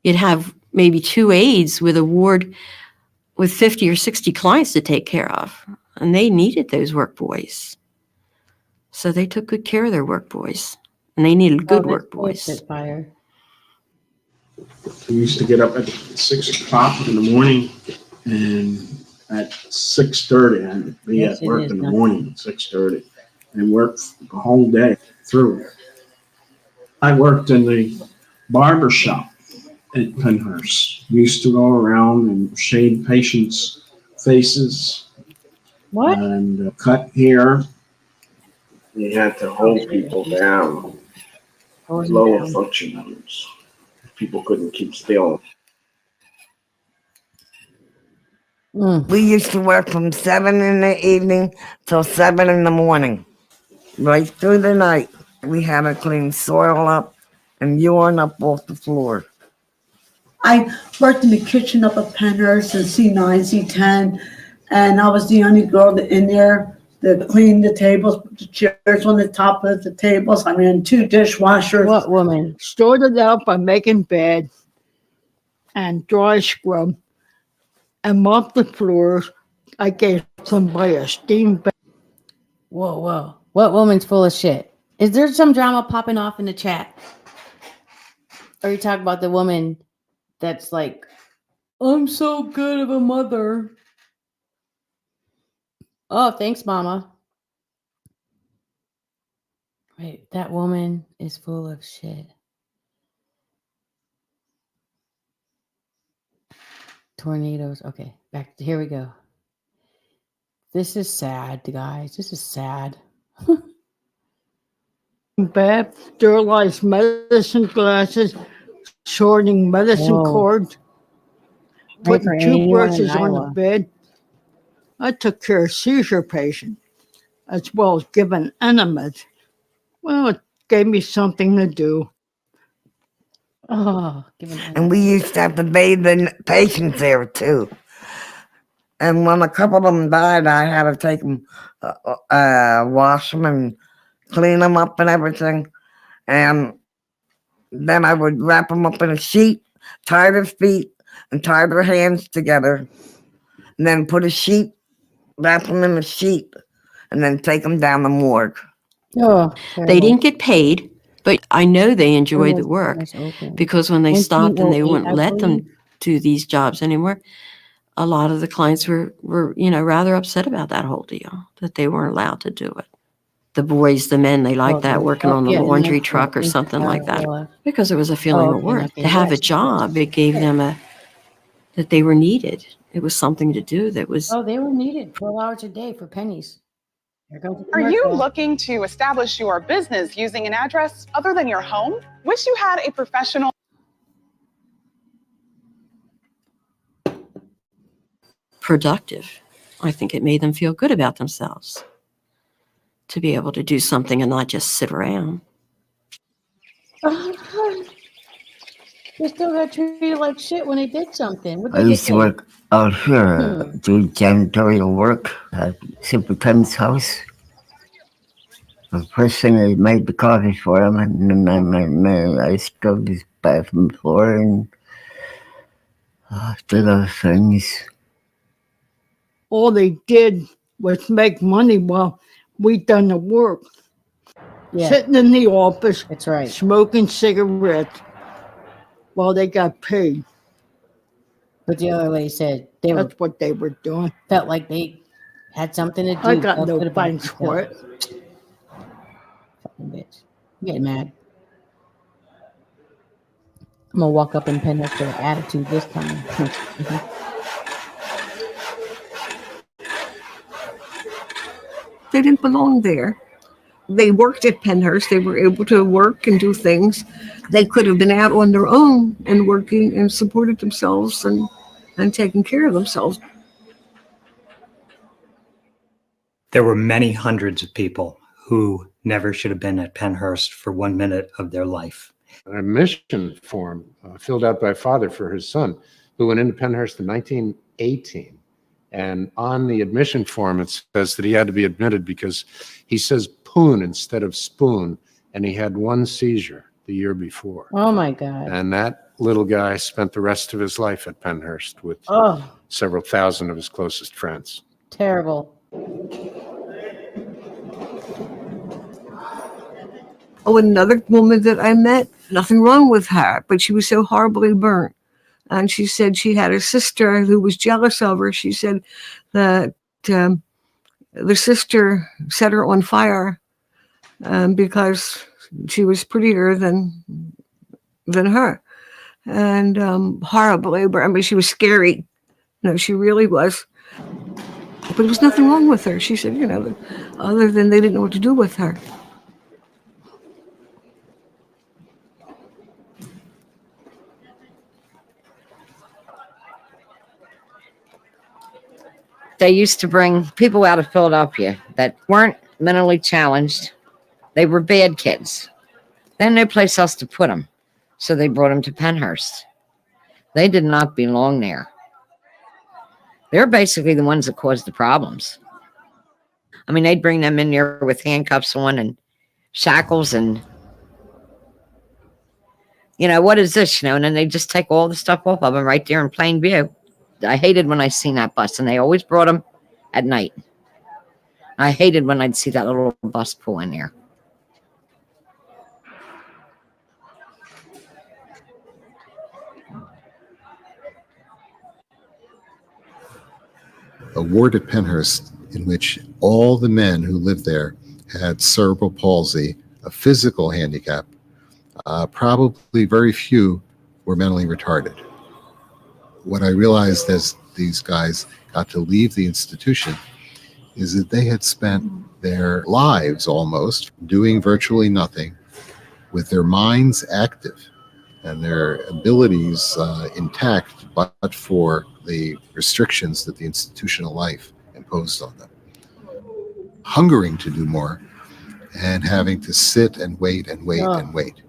K: You'd have maybe 2 aides with a ward with 50 or 60 clients to take care of, and they needed those work boys. So they took good care of their work boys, and they needed good work boys.
G: We used to get up at 6 o'clock in the morning, and at 6:30, I'd be at work in the morning at 6:30, and work the whole day through. I worked in the barber shop at Pennhurst. We used to go around and shave patients' faces.
A: What?
G: And cut hair. You had to hold people down. Lower functionaries. People couldn't keep still.
I: We used to work from 7 in the evening till 7 in the morning, right through the night. We had to clean soil up and urine up off the floor.
D: I worked in the kitchen up at Pennhurst in C9, C10, and I was the only girl in there that cleaned the tables, put the chairs on the top of the tables. I mean, 2 dishwashers.
Q: What woman? Started out by making bed and dry scrub and mop the floors. I gave somebody a steam bath.
A: Whoa. What woman's full of shit? Is there some drama popping off in the chat? Or are you talking about the woman that's like, I'm so good of a mother? Oh, thanks, Mama. Wait, that woman is full of shit. tornadoes. Okay, here we go. This is sad, guys. This is sad.
Q: Bad, sterilized medicine glasses, sorting medicine cords, putting toothbrushes on the bed. I took care of seizure patients as well as giving enemas. Well, it gave me something to do.
A: Oh,
I: and we used to have to bathe the patients there too. And when a couple of them died, I had to take them, wash them and clean them up and everything. And then I would wrap them up in a sheet, tie their feet and tie their hands together, and then put a sheet, wrap them in a sheet, and then take them down the morgue.
A: Oh,
K: they didn't get paid, but I know they enjoyed the work because when they stopped and they wouldn't let them do these jobs anymore, a lot of the clients were rather upset about that whole deal, that they weren't allowed to do it. The boys, the men, they liked that, working on the laundry truck or something like that, because it was a feeling of worth. To have a job, it gave them that they were needed. It was something to do that was.
A: Oh, they were needed 12 hours a day for pennies.
S: Are you looking to establish your business using an address other than your home? Wish you had a professional.
K: Productive. I think it made them feel good about themselves to be able to do something and not just sit around.
A: They still got treated like shit when they did something.
I: I used to work out here, doing janitorial work at Superintendent's house. The first thing I made the coffee for him, and then I scrubbed his bathroom floor and did other things.
Q: All they did was make money while we done the work.
A: Yeah.
Q: Sitting in the office,
A: that's right,
Q: smoking cigarettes while they got paid.
A: But the other lady said
Q: that's what they were doing.
A: Felt like they had something to do.
Q: I got no thanks for it.
A: Fucking bitch. I'm getting mad. I'm gonna walk up in Pennhurst with an attitude this time.
H: They didn't belong there. They worked at Pennhurst. They were able to work and do things. They could have been out on their own and working and supported themselves and taking care of themselves.
C: There were many hundreds of people who never should have been at Pennhurst for 1 minute of their life.
E: An admission form filled out by a father for his son who went into Pennhurst in 1918. And on the admission form, it says that he had to be admitted because he says poon instead of spoon, and he had one seizure the year before.
A: Oh, my God.
E: And that little guy spent the rest of his life at Pennhurst with several thousand of his closest friends.
A: Terrible.
H: Oh, another woman that I met, nothing wrong with her, but she was so horribly burnt. And she said she had a sister who was jealous of her. She said that the sister set her on fire because she was prettier than her. And horribly, I mean, she was scary. No, she really was. But there was nothing wrong with her. She said, other than they didn't know what to do with her.
F: They used to bring people out of Philadelphia that weren't mentally challenged. They were bad kids. They had no place else to put them, so they brought them to Pennhurst. They did not belong there. They're basically the ones that caused the problems. I mean, they'd bring them in there with handcuffs on and shackles and, what is this, and then they just take all the stuff off of them right there in plain view. I hated when I seen that bus, and they always brought them at night. I hated when I'd see that little bus pull in there.
T: A ward at Pennhurst in which all the men who lived there had cerebral palsy, a physical handicap. Probably very few were mentally retarded. what I realized as these guys got to leave the institution is that they had spent their lives almost doing virtually nothing with their minds active and their abilities intact, but for the restrictions that the institutional life imposed on them. Hungering to do more and having to sit and wait and wait and wait.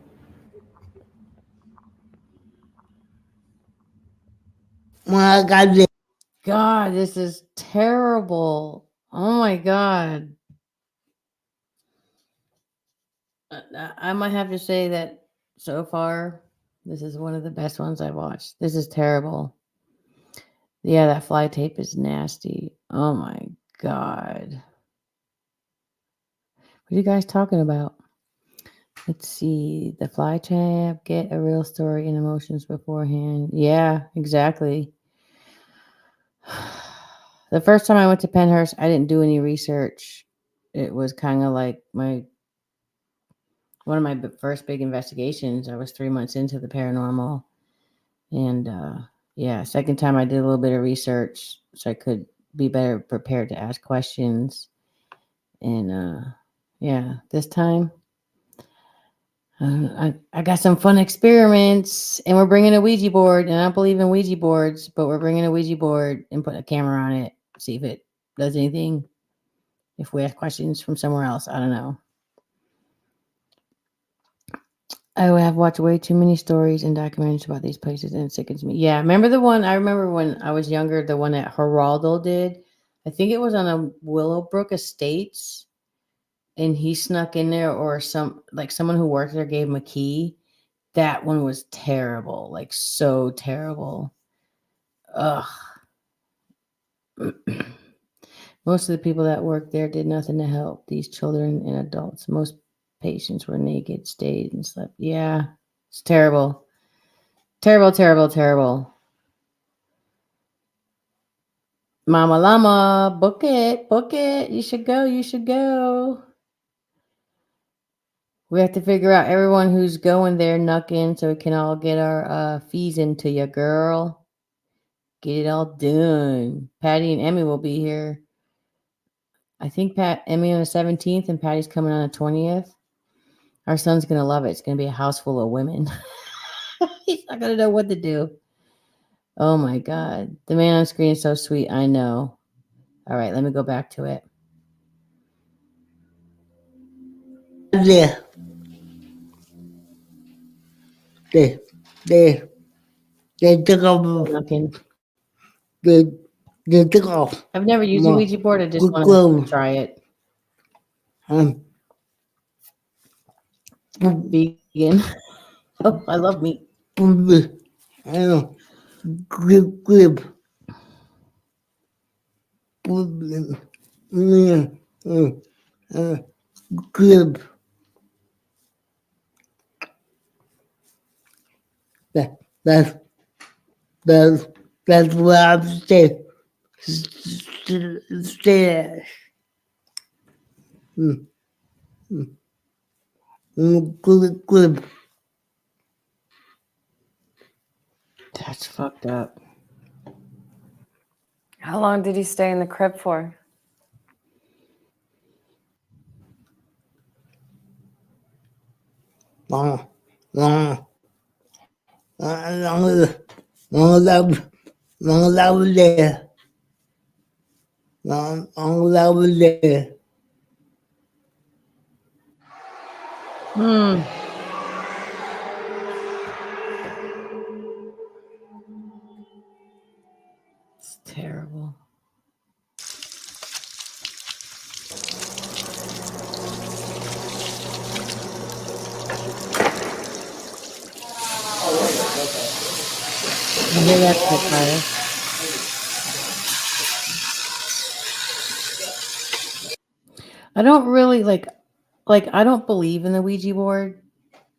A: God, this is terrible. Oh my God. I might have to say that so far, this is one of the best ones I've watched. This is terrible. Yeah, that fly tape is nasty. Oh my God. What are you guys talking about? Let's see. The fly trap, get a real story and emotions beforehand. Yeah, exactly. The first time I went to Pennhurst, I didn't do any research. It was kind of like one of my first big investigations. I was 3 months into the paranormal. And yeah, second time I did a little bit of research so I could be better prepared to ask questions. And yeah, this time I got some fun experiments, and we're bringing a Ouija board. And I don't believe in Ouija boards, but we're bringing a Ouija board and putting a camera on it, see if it does anything. If we ask questions from somewhere else, I don't know. I have watched way too many stories and documentaries about these places, and it sickens me. Yeah, remember the one? I remember when I was younger, the one that Geraldo did. I think it was on a Willowbrook Estates, and he snuck in there, or someone who worked there gave him a key. That one was terrible, like so terrible. Ugh. Most of the people that worked there did nothing to help these children and adults. Most patients were naked, stayed, and slept. Yeah, it's terrible. Terrible, terrible, terrible. Mama Llama, book it, book it. You should go, you should go. We have to figure out everyone who's going there, knuck in, so we can all get our fees into you, girl. Get it all done. Patty and Emmy will be here. I think Emmy on the 17th and Patty's coming on the 20th. Our son's going to love it. It's going to be a house full of women. He's not going to know what to do. Oh my God. The man on screen is so sweet. I know. All right, let me go back to it.
Q: Yeah. They took off. They took off.
A: I've never used a Ouija board. I just want to try it. Vegan. Oh, I love meat.
Q: Grib. Grib. That's what I'm saying. Stay. Grib.
A: That's fucked up.
N: How long did he stay in the crib for?
Q: Long that was there. Long that was there.
A: It's terrible. You hear that fire? I don't really like I don't believe in the Ouija board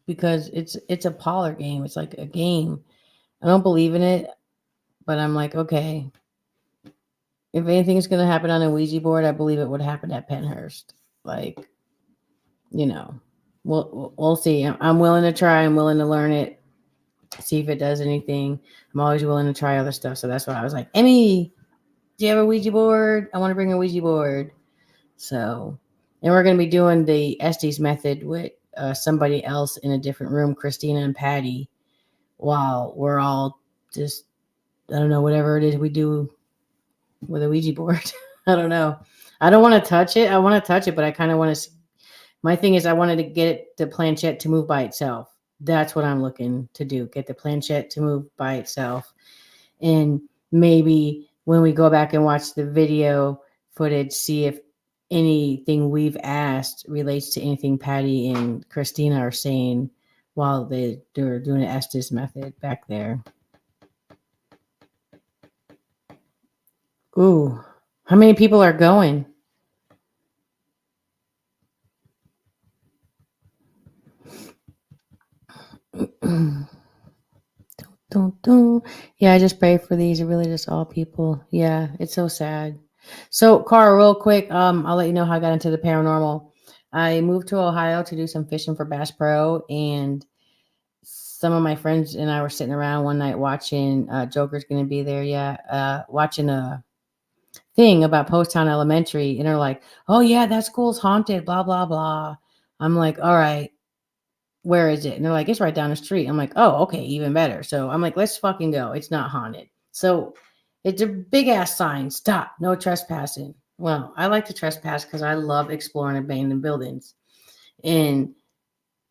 A: because it's a parlor game. It's like a game. I don't believe in it, but I'm like, okay, if anything is going to happen on a Ouija board, I believe it would happen at Pennhurst. Like, you know, we'll see. I'm willing to try. I'm willing to learn it. see if it does anything. I'm always willing to try other stuff. So that's why I was like, Emmy, do you have a Ouija board? I want to bring a Ouija board. So, and we're going to be doing the Estes method with somebody else in a different room, Christina and Patty, while we're all just, I don't know, whatever it is we do with a Ouija board. I don't know. I don't want to touch it. I want to touch it, but I kind of want to. My thing is, I wanted to get the planchette to move by itself. That's what I'm looking to do. Get the planchette to move by itself. And maybe when we go back and watch the video footage, see if anything we've asked relates to anything Patty and Christina are saying while they're doing the Estes method back there. Ooh, how many people are going? Yeah, I just pray for these. It really just all people. Yeah, it's so sad. So, Cara, real quick, I'll let you know how I got into the paranormal. I moved to Ohio to do some fishing for Bass Pro, and some of my friends and I were sitting around one night watching. Joker's going to be there, yeah. Watching a thing about Poasttown Elementary, and they're like, "Oh yeah, that school's haunted." Blah blah blah. I'm like, "All right. Where is it?" And they're like, "It's right down the street." I'm like, "Oh, okay, even better." So I'm like, "Let's fucking go." It's not haunted. So it's a big ass sign. Stop. No trespassing. Well, I like to trespass because I love exploring abandoned buildings. And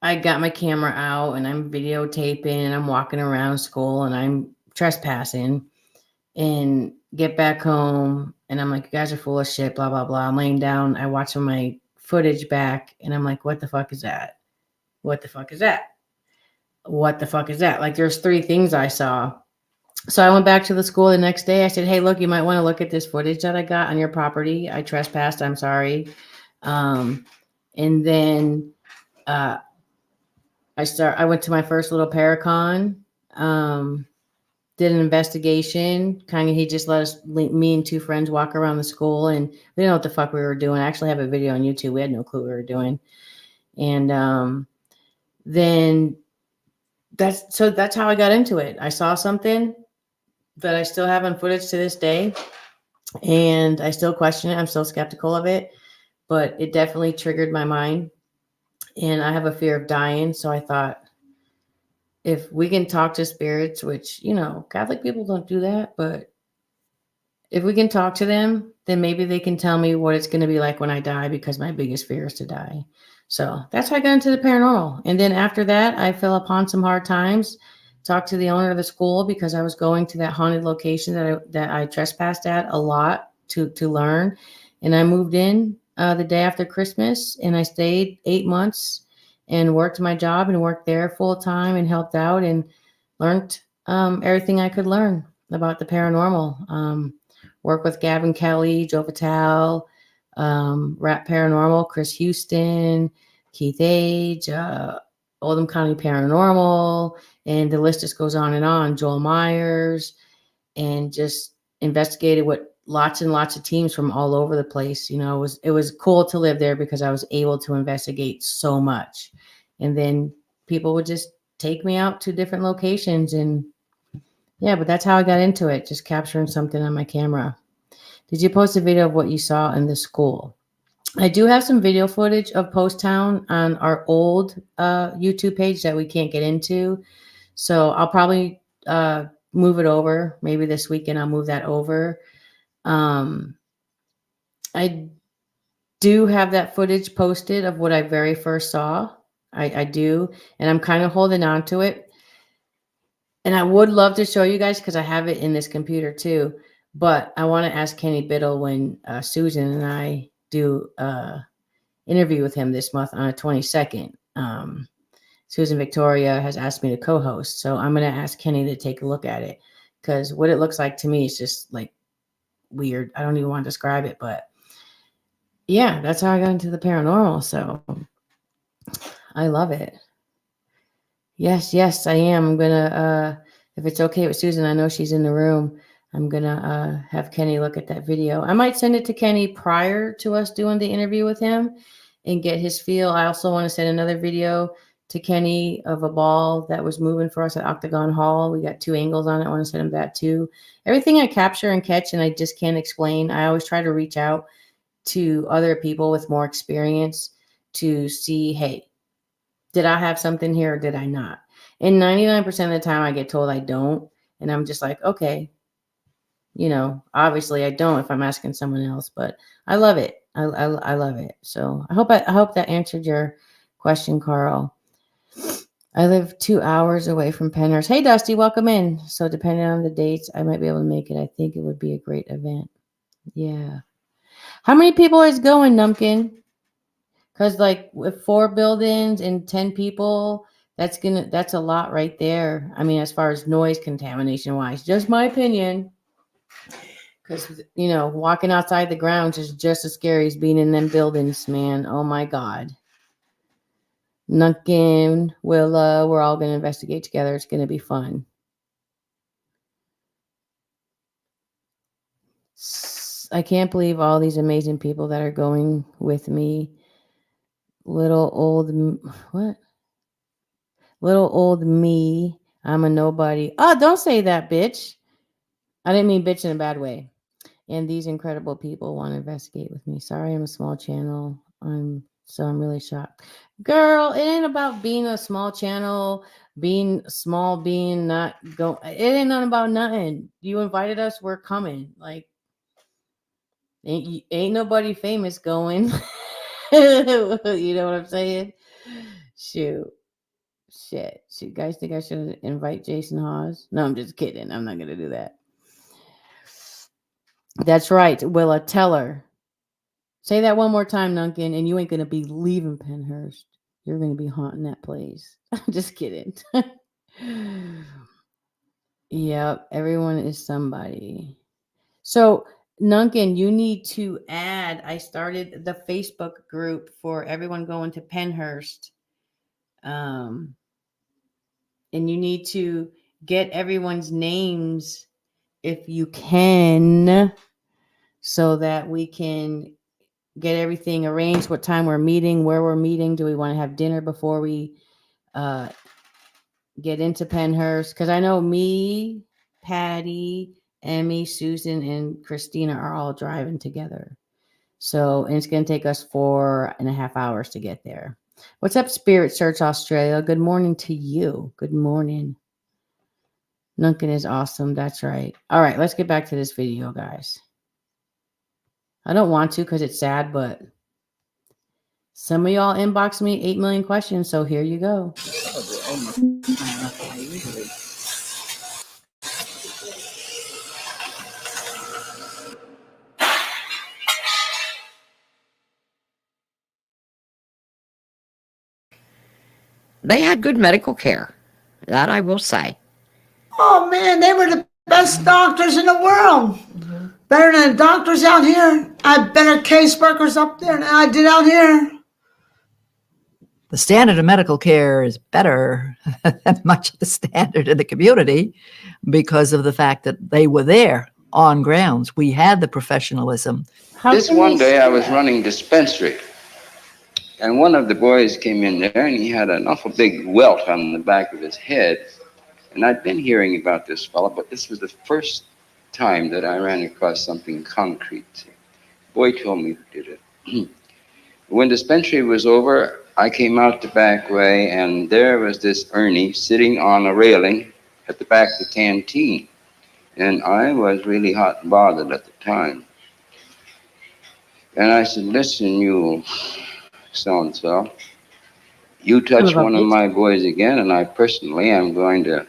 A: I got my camera out and I'm videotaping and I'm walking around school and I'm trespassing and get back home. And I'm like, "You guys are full of shit, blah, blah, blah." I'm laying down. I watch my footage back and I'm like, "What the fuck is that? What the fuck is that? What the fuck is that?" Like there's 3 things I saw. So I went back to the school the next day. I said, "Hey, look, you might want to look at this footage that I got on your property. I trespassed. I'm sorry." And then I went to my first little Paracon, did an investigation. Kind of, he just let us, me and 2 friends, walk around the school, and we didn't know what the fuck we were doing. I actually have a video on YouTube. We had no clue what we were doing. And then that's how I got into it. I saw something that I still have on footage to this day, and I still question it. I'm still skeptical of it, but it definitely triggered my mind, and I have a fear of dying. So I thought, if we can talk to spirits, which, Catholic people don't do that, but if we can talk to them, then maybe they can tell me what it's going to be like when I die, because my biggest fear is to die. So that's how I got into the paranormal. And then after that, I fell upon some hard times, talked to the owner of the school, because I was going to that haunted location that I trespassed at a lot to learn. And I moved in the day after Christmas, and I stayed 8 months and worked my job and worked there full time and helped out and learned everything I could learn about the paranormal. Work with Gavin Kelly, Joe Vitale, Rap Paranormal, Chris Houston, Keith Age, Oldham County Paranormal, and the list just goes on and on. Joel Myers, and just investigated with lots and lots of teams from all over the place. It was cool to live there because I was able to investigate so much. And then people would just take me out to different locations, and yeah, but that's how I got into it, just capturing something on my camera. Did you post a video of what you saw in the school? I do have some video footage of Poasttown on our old YouTube page that we can't get into. So I'll probably move it over. Maybe this weekend I'll move that over. I do have that footage posted of what I very first saw. I do. And I'm kind of holding on to it. And I would love to show you guys because I have it in this computer too. But I want to ask Kenny Biddle when Susan and I do interview with him this month on the 22nd. Susan Victoria has asked me to co-host. So I'm going to ask Kenny to take a look at it, because what it looks like to me is just like weird. I don't even want to describe it, but yeah, that's how I got into the paranormal. So I love it. Yes, I am. I'm going to, if it's okay with Susan, I know she's in the room, I'm going to have Kenny look at that video. I might send it to Kenny prior to us doing the interview with him and get his feel. I also want to send another video to Kenny of a ball that was moving for us at Octagon Hall. We got 2 angles on it. I want to send him that too. Everything I capture and catch and I just can't explain, I always try to reach out to other people with more experience to see, hey, did I have something here or did I not? And 99% of the time I get told I don't. And I'm just like, okay, you know, obviously I don't if I'm asking someone else, but I love it. I love it. So I hope that answered your question, Carl. I live 2 hours away from Pennhurst. Hey, Dusty, welcome in. So depending on the dates, I might be able to make it. I think it would be a great event. Yeah. How many people is going, Numpkin? Because like with 4 buildings and 10 people, that's a lot right there. I mean, as far as noise contamination wise, just my opinion. Because, you know, walking outside the grounds is just as scary as being in them buildings, man. Oh my God. Numpkin, Willa, we're all going to investigate together. It's going to be fun. I can't believe all these amazing people that are going with me. Little old me. I'm a nobody. Oh, don't say that, bitch. I didn't mean bitch in a bad way. And these incredible people want to investigate with me. Sorry, I'm a small channel. I'm really shocked. Girl, it ain't about being a small channel, being small, being not go. It ain't nothing about nothing. You invited us, we're coming. Like, ain't nobody famous going. You know what I'm saying? Shoot. Shit. You guys think I should invite Jason Hawes? No, I'm just kidding. I'm not going to do that. That's right, Willa. Tell her. Say that one more time, Nunkin, and you ain't going to be leaving Pennhurst. You're going to be haunting that place. I'm just kidding. Yep, everyone is somebody. So, Nunkin, you need to add, I started the Facebook group for everyone going to Pennhurst. And you need to get everyone's names if you can, so that we can get everything arranged, what time we're meeting, where we're meeting. Do we want to have dinner before we get into Pennhurst? Because I know me, Patty, Emmy, Susan, and Christina are all driving together. So, and it's going to take us 4.5 hours to get there. What's up, Spirit Search Australia? Good morning to you. Good morning. Nunkin is awesome. That's right. All right, let's get back to this video, guys. I don't want to because it's sad, but some of y'all inboxed me 8 million questions, so here you go.
F: They had good medical care. That I will say.
D: Oh man, they were the best doctors in the world. Better than doctors out here. I had better caseworkers up there than I did out here.
J: The standard of medical care is better than much of the standard in the community because of the fact that they were there on grounds. We had the professionalism.
U: This one day I was running dispensary, and one of the boys came in there, and he had an awful big welt on the back of his head. And I'd been hearing about this fellow, but this was the first time that I ran across something concrete. The boy told me who did it. When dispensary was over, I came out the back way, and there was this Ernie sitting on a railing at the back of the canteen. And I was really hot and bothered at the time. And I said, listen, you so-and-so, you touch one of my boys again, and I personally am going to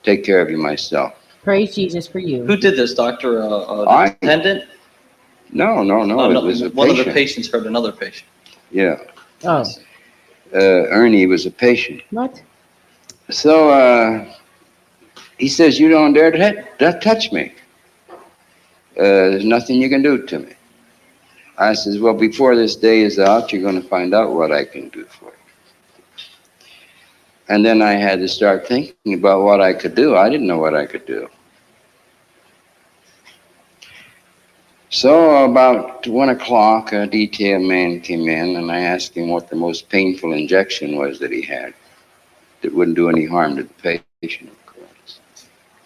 U: take care of you myself.
A: Praise Jesus for you.
V: Who did this, doctor? The attendant?
U: No, it was a
V: one
U: patient.
V: of the patients heard another patient.
U: Yeah.
A: Oh.
U: Ernie was a patient.
A: What?
U: So he says, you don't dare to touch me. There's nothing you can do to me. I says, well, before this day is out, you're going to find out what I can do for you. And then I had to start thinking about what I could do. I didn't know what I could do. So about 1 o'clock, a detail man came in, and I asked him what the most painful injection was that he had that wouldn't do any harm to the patient, of course.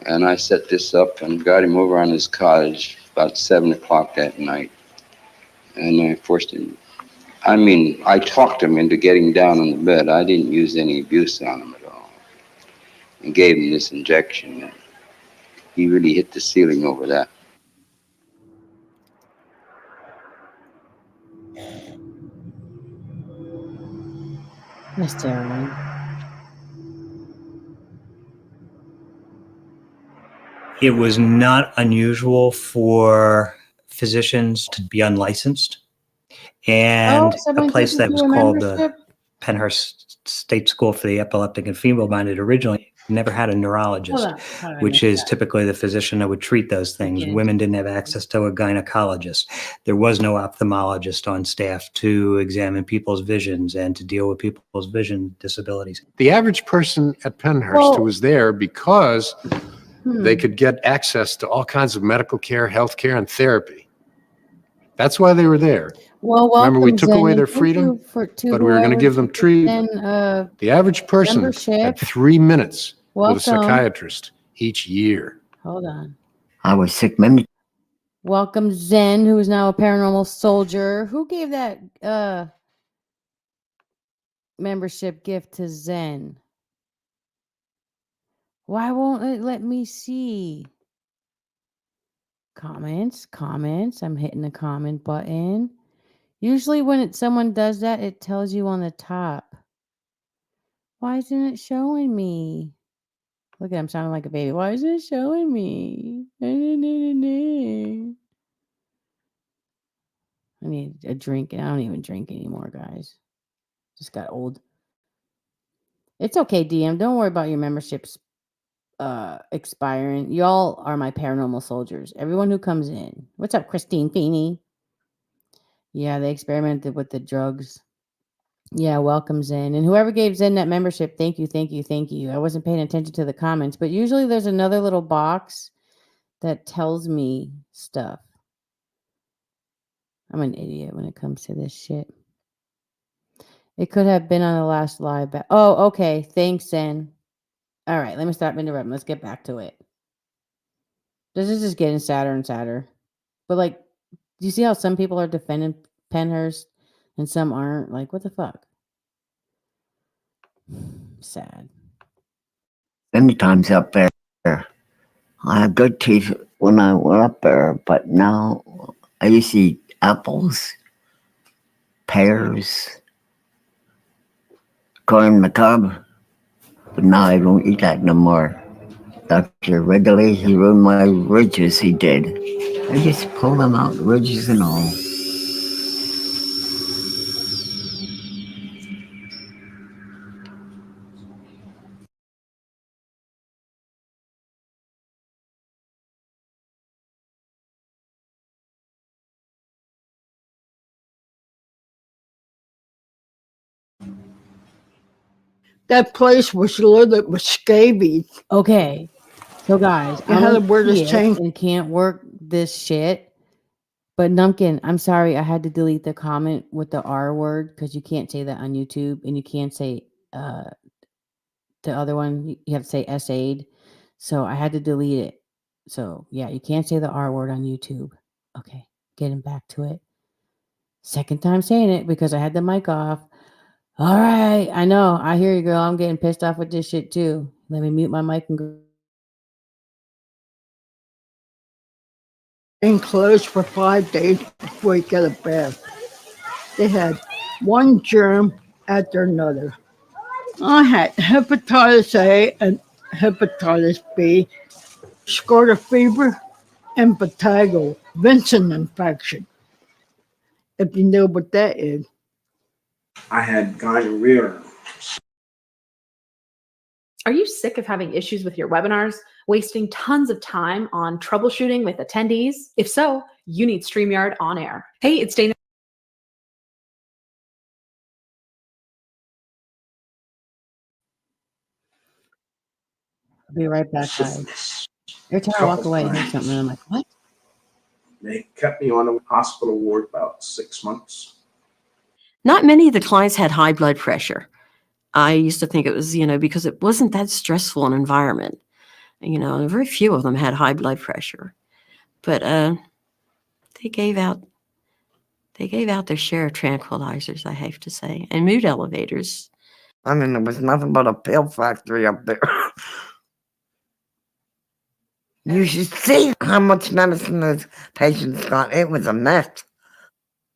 U: And I set this up and got him over on his cottage about 7 o'clock that night. And I forced him. I talked him into getting down on the bed. I didn't use any abuse on him at all. And gave him this injection. And he really hit the ceiling over that.
A: That's terrible.
C: It was not unusual for physicians to be unlicensed. And a place that was called the Pennhurst State School for the Epileptic and Feeble-Minded originally never had a neurologist, which is typically the physician that would treat those things. Women didn't have access to a gynecologist. There was no ophthalmologist on staff to examine people's visions and to deal with people's vision disabilities.
E: The average person at Pennhurst was there because they could get access to all kinds of medical care, health care, and therapy. That's why they were there.
A: Well,
E: remember, we
A: welcome,
E: took
A: Zen,
E: away
A: and
E: their
A: thank
E: freedom,
A: you
E: but we were going to give them treatment. The average person had 3 minutes with a
A: Welcome.
E: psychiatrist each year.
A: Hold on.
I: I was sick many.
A: Welcome, Zen, who is now a paranormal soldier. Who gave that membership gift to Zen? Why won't it let me see? Comments. I'm hitting the comment button. Usually when someone does that, it tells you on the top. Why isn't it showing me? Look at him sounding like a baby. Why isn't it showing me? I need a drink, and I don't even drink anymore, guys. Just got old. It's okay, DM. Don't worry about your memberships expiring. Y'all are my paranormal soldiers. Everyone who comes in. What's up, Christine Feeney? Yeah, they experimented with the drugs. Yeah, welcome, Zen. And whoever gave Zen that membership, thank you. I wasn't paying attention to the comments, but usually there's another little box that tells me stuff. I'm an idiot when it comes to this shit. It could have been on the last live. Oh, okay. Thanks, Zen. All right, let me stop interrupting. Let's get back to it. This is just getting sadder and sadder. But, like, do you see how some people are defending Pennhurst and some aren't? Like, what the fuck? Sad.
I: Many times up there. I had good teeth when I went up there, but now I used to eat apples, pears, corn on the cob, but now I don't eat that no more. Dr. Wrigley, he ruined my ridges, he did. I just pulled them out, ridges and all.
Q: That place was loaded with scabies.
A: Okay. So, guys,
Q: You had to wear this
A: idiot
Q: chain.
A: and can't work this shit. But Numpkin, I'm sorry, I had to delete the comment with the R word because you can't say that on YouTube, and you can't say the other one. You have to say S-aid. So I had to delete it. So yeah, you can't say the R word on YouTube. Okay, getting back to it. Second time saying it because I had the mic off. All right, I know. I hear you, girl. I'm getting pissed off with this shit too. Let me mute my mic and go.
Q: Closed for 5 days before you get a bath. They had one germ after another. I had hepatitis A and hepatitis B, scarlet fever, and impetigo, Vincent infection. If you know what that is.
P: I had gonorrhea.
B: Are you sick of having issues with your webinars, wasting tons of time on troubleshooting with attendees? If so, you need StreamYard on air. Hey, it's Dana.
A: I'll be right back, guys. Every time I walk away, I hear something, and I'm like, what?
P: They kept me on the hospital ward about 6 months.
K: Not many of the clients had high blood pressure. I used to think it was, because it wasn't that stressful an environment. And very few of them had high blood pressure. But they gave out their share of tranquilizers, I have to say, and mood elevators.
F: I mean, there was nothing but a pill factory up there. You should see how much medicine those patients got. It was a mess.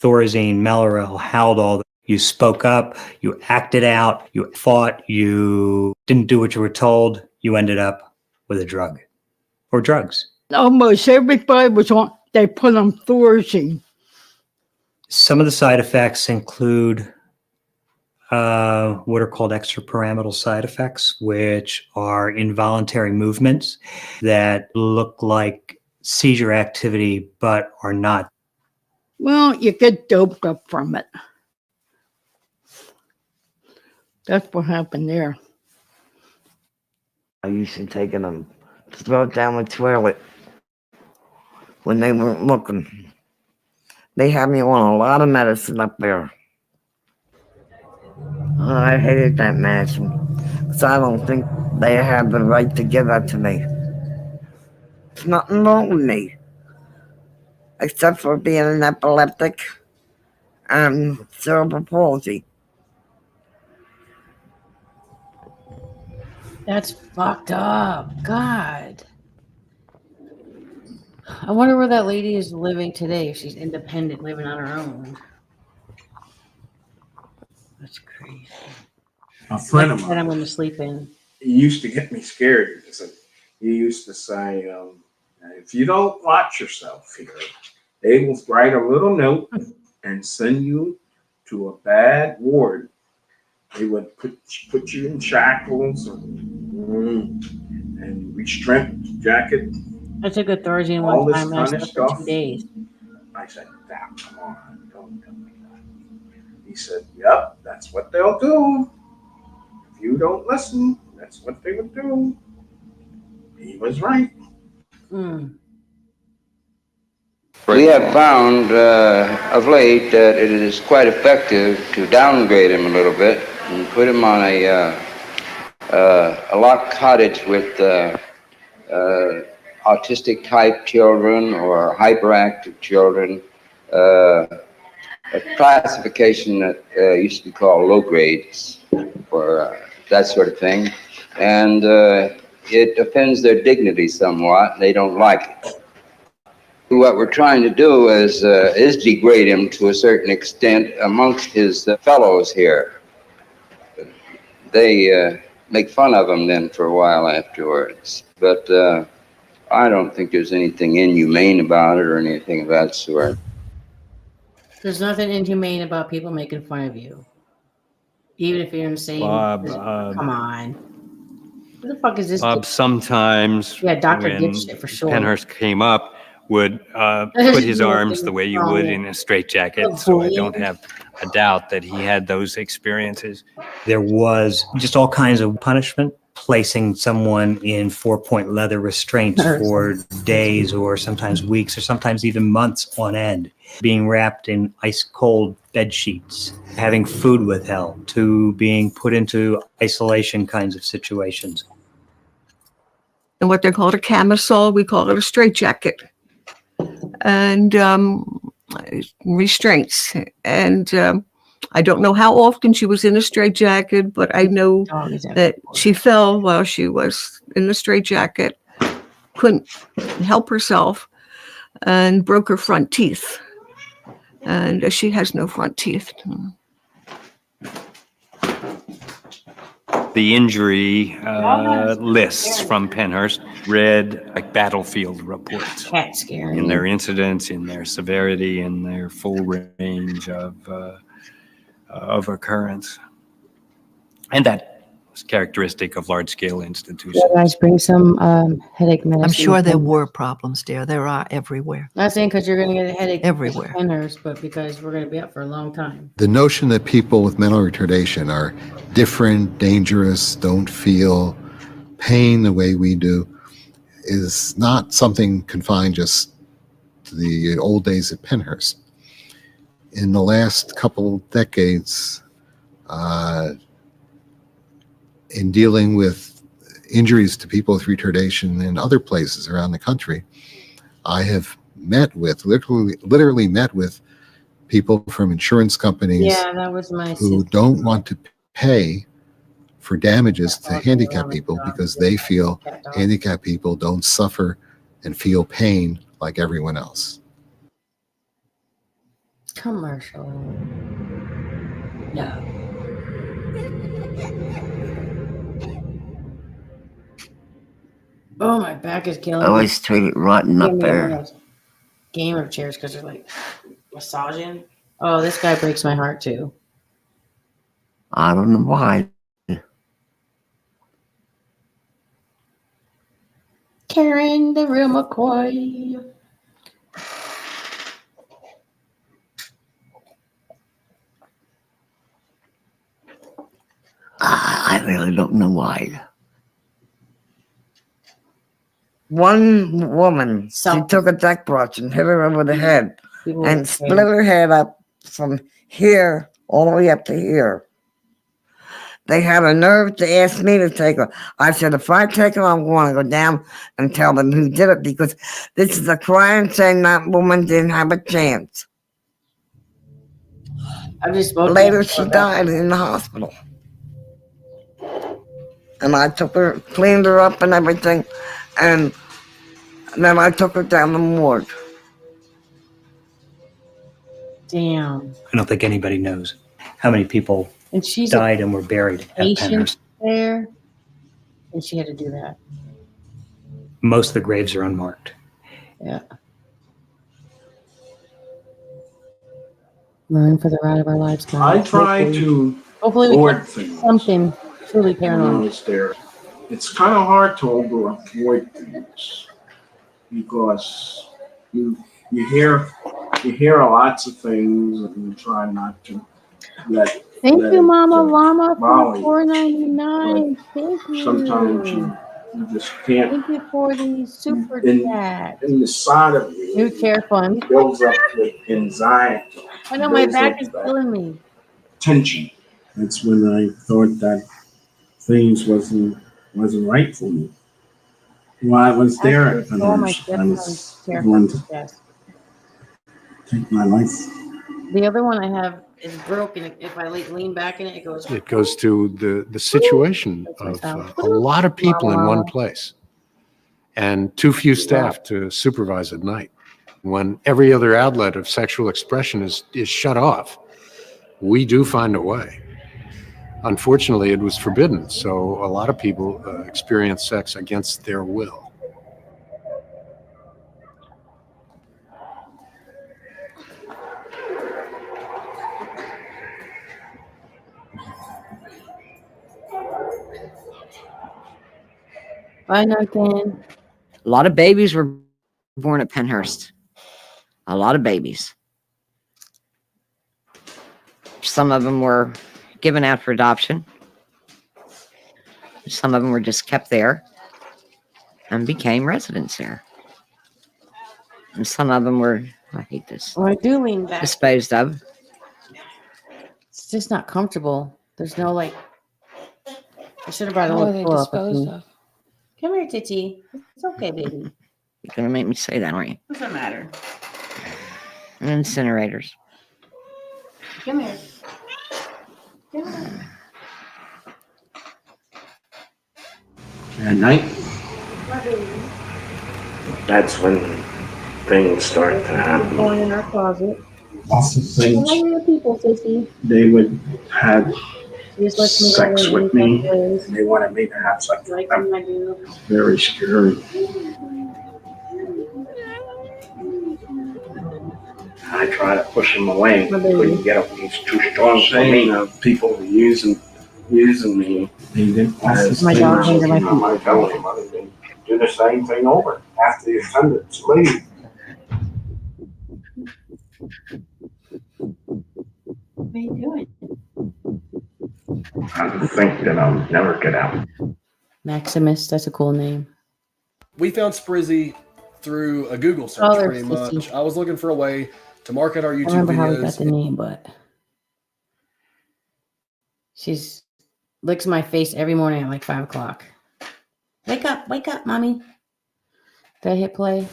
C: Thorazine, Mellaril, Haldol. You spoke up, you acted out, you fought, you didn't do what you were told, you ended up with a drug or drugs.
Q: Almost everybody was on, they put on Thorazine.
C: Some of the side effects include what are called extrapyramidal side effects, which are involuntary movements that look like seizure activity but are not.
Q: Well, you get doped up from it. That's what happened there.
F: I used to take them, throw it down the toilet when they weren't looking. They had me on a lot of medicine up there. I hated that medicine because I don't think they had the right to give that to me. There's nothing wrong with me, except for being an epileptic and cerebral palsy.
A: That's fucked up. God. I wonder where that lady is living today, if she's independent, living on her own. That's crazy.
P: A friend of
A: That
P: mine,
A: I'm going to sleep in.
P: he used to get me scared because he used to say, if you don't watch yourself here, they will write a little note and send you to a bad ward. They would put you in shackles and restraint jacket.
A: I took a Thorazine
P: all
A: one
P: this
A: time and I
P: kind of
A: slept for
P: stuff.
A: 2 days.
P: I said, come on, don't tell me that. He said, yep, that's what they'll do. If you don't listen, that's what they would do. He was right.
U: We have found of late that it is quite effective to downgrade him a little bit and put him on a locked cottage with autistic type children or hyperactive children, a classification that used to be called low grades for that sort of thing. And it offends their dignity somewhat. They don't like it. What we're trying to do is degrade him to a certain extent amongst his fellows here. They make fun of him then for a while afterwards. But I don't think there's anything inhumane about it or anything of that sort.
A: There's nothing inhumane about people making fun of you. Even if you're insane.
L: Bob,
A: come on. Who the fuck is this?
L: Bob sometimes,
A: Yeah, Dr.
L: when
A: Dipshit for sure.
L: Pennhurst came up, would put his arms the way you would in a straitjacket. So I don't have a doubt that he had those experiences.
C: There was just all kinds of punishment, placing someone in 4-point leather restraints for days or sometimes weeks or sometimes even months on end, being wrapped in ice cold bed sheets, having food withheld, to being put into isolation kinds of situations.
H: And what they called a camisole, we call it a straitjacket. And restraints. And I don't know how often she was in a straitjacket, but I know that she fell while she was in the straitjacket, couldn't help herself, and broke her front teeth. And she has no front teeth.
L: The injury lists from Pennhurst read like battlefield reports
A: Cat scary.
L: in their incidence, in their severity, in their full range of occurrence. And that was characteristic of large-scale institutions.
A: You guys bring some headache medicine.
J: I'm sure there were problems there. There are everywhere.
A: Not saying because you're going to get a headache
J: Everywhere.
A: Pennhurst, but because we're going to be up for a long time.
T: The notion that people with mental retardation are different, dangerous, don't feel pain the way we do is not something confined just the old days at Pennhurst. In the last couple decades, in dealing with injuries to people with retardation in other places around the country, I have literally met with people from insurance companies
A: Yeah, that was my
T: who
A: sister.
T: don't want to pay for damages to handicapped people because they feel handicapped people don't suffer and feel pain like everyone else.
A: Commercial. No. Oh, my back is killing
I: I
A: me.
I: always treated rotten
A: Give
I: up
A: me
I: there.
A: a game of chairs because they're like massaging. Oh, this guy breaks my heart too.
I: I don't know why.
A: Karen the real McCoy.
I: I really don't know why.
F: One woman, she took a deck brush and hit her over the head
A: People
F: and
A: were
F: split her head up from here all the way up to here. They had a nerve to ask me to take her. I said, if I take her, I'm going to go down and tell them who did it, because this is a crime saying that woman didn't have a chance.
A: I've just spoken.
F: Later, she died in the hospital. And I took her, cleaned her up and everything, and then I took her down the morgue.
A: Damn.
C: I don't think anybody knows how many people
A: And she's
C: died and were buried at
A: patient
C: Pennhurst.
A: there, and she had to do that.
C: Most of the graves are unmarked.
A: Yeah. Learn for the ride of our lives, guys.
P: I try to
A: Hopefully we
P: avoid
A: can
P: things
A: something truly
P: when I
A: paranormal.
P: was there. It's kind of hard to avoid things because you hear lots of things and you try not to let.
A: Thank
P: let
A: you,
P: it,
A: Mama Llama,
P: bother
A: for
P: you.
A: $4.99. Thank you.
P: Sometimes you just can't.
A: Thank you for the super
P: in,
A: chat.
P: in the side of you,
A: New chair fund.
P: builds up with anxiety.
A: I know my
P: Builds
A: back
P: up
A: is
P: that
A: killing me.
P: tension. That's when I thought that things wasn't right for me. While I was there at
A: Actually, all my
P: Pennhurst, I was
A: stepson's chair
P: going
A: fund
P: to
A: chest.
P: take my life.
A: The other one I have is broken. If I lean back in it, it goes.
E: It goes to the situation of a lot of people in one place and too few staff to supervise at night. When every other outlet of sexual expression is shut off, we do find a way. Unfortunately, it was forbidden, so a lot of people experience sex against their will.
A: Bye, Nathan.
F: A lot of babies were born at Pennhurst. A lot of babies. Some of them were given out for adoption. Some of them were just kept there and became residents there. And some of them were, I hate this,
A: Oh, I do lean back.
F: disposed of.
A: It's just not comfortable. There's no like. I should have brought a
N: How are
A: little
N: they
A: pillow up with
N: disposed
A: me.
N: of?
A: Come here, Titi. It's okay, baby.
F: You're going to make me say that, aren't you?
A: Doesn't matter.
F: Incinerators.
A: Come here. Come here.
P: At night, that's when things start to happen.
A: Going in our closet.
P: Awful things.
A: How are your people, Sissy?
P: They would have
A: Just let me
P: sex
A: go
P: with
A: in
P: me.
A: place.
P: They wanted me to have sex with
A: Like
P: them.
A: when I do.
P: Very scary. I try to push him away. Couldn't get him. He's too strong for me. People were using me. They did
A: My dog's under my feet.
P: my belly. They do the same thing over after the attendants leave.
A: What are you doing?
P: I think that I'll never get out.
A: Maximus, that's a cool name.
M: We found Sprizzy through a Google search
A: Oh,
M: pretty
A: there's
M: much. I was looking for a way to market our
A: I
M: YouTube
A: remember how we got
M: videos.
A: the name, but she's licks my face every morning at like 5 o'clock. Wake up, mommy. Did I hit play?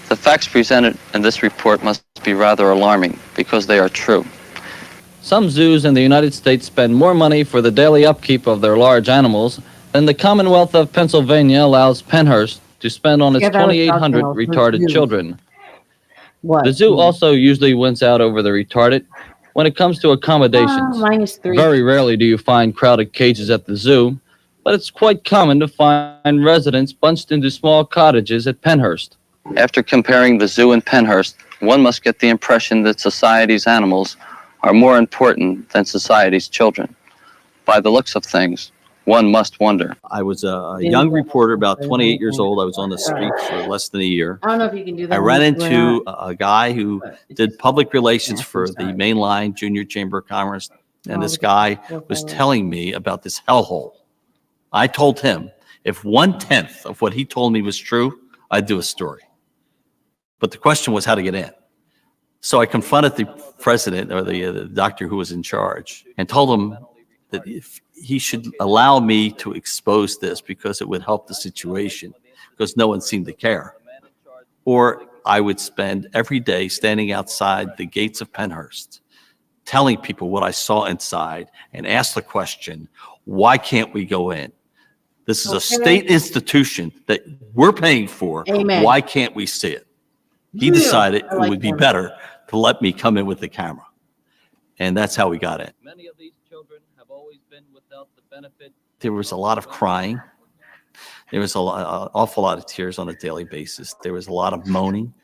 V: The facts presented in this report must be rather alarming because they are true. Some zoos in the United States spend more money for the daily upkeep of their large animals than the Commonwealth of Pennsylvania allows Pennhurst to spend on its
A: Yeah, that was
V: 2,800
A: doctrinal.
V: retarded
A: Zoos.
V: children.
A: What?
V: The zoo also usually wins out over the retarded when it comes to accommodations.
A: -3.
V: Very rarely do you find crowded cages at the zoo, but it's quite common to find residents bunched into small cottages at Pennhurst. After comparing the zoo and Pennhurst, one must get the impression that society's animals are more important than society's children. By the looks of things, one must wonder.
O: I was a young reporter, about 28 years old. I was on the street for less than a year.
A: I don't know if you can do that.
O: I
A: on
O: ran
A: YouTube or
O: into
A: not.
O: a guy who did public relations for the mainline Junior Chamber of Commerce, and this guy was telling me about this hellhole. I told him if 1/10 of what he told me was true, I'd do a story. But the question was how to get in. So I confronted the president or the doctor who was in charge and told him that if he should allow me to expose this because it would help the situation, because no one seemed to care. Or I would spend every day standing outside the gates of Pennhurst, telling people what I saw inside and ask the question, why can't we go in? This is a state institution that we're paying for.
A: Amen.
M: Why can't we see it? He decided it would be better to let me come in with the camera. And that's how we got in.
V: Many of these children have always been without the benefit.
M: There was a lot of crying. There was an awful lot of tears on a daily basis. There was a lot of moaning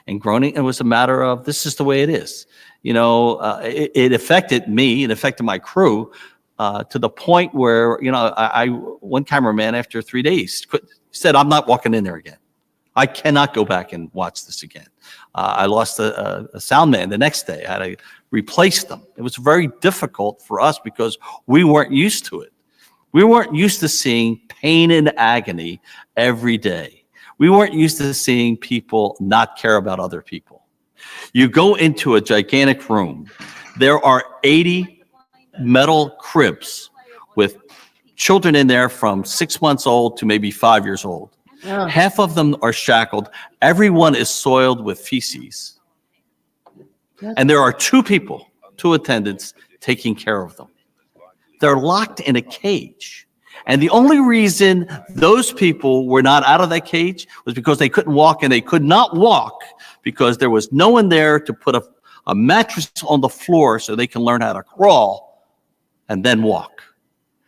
M: and groaning. It was a matter of, this is the way it is. You know, it affected me. It affected my crew to the point where, you know, one cameraman after 3 days said, I'm not walking in there again. I cannot go back and watch this again. I lost a sound man the next day. I had to replace them. It was very difficult for us because we weren't used to it. We weren't used to seeing pain and agony every day. We weren't used to seeing people not care about other people. You go into a gigantic room. There are 80 metal cribs with children in there from 6 months old to maybe 5 years old.
A: Oh.
M: Half of them are shackled. Everyone is soiled with feces. And there are two attendants taking care of them. They're locked in a cage. And the only reason those people were not out of that cage was because they couldn't walk, and they could not walk because there was no one there to put a mattress on the floor so they can learn how to crawl and then walk.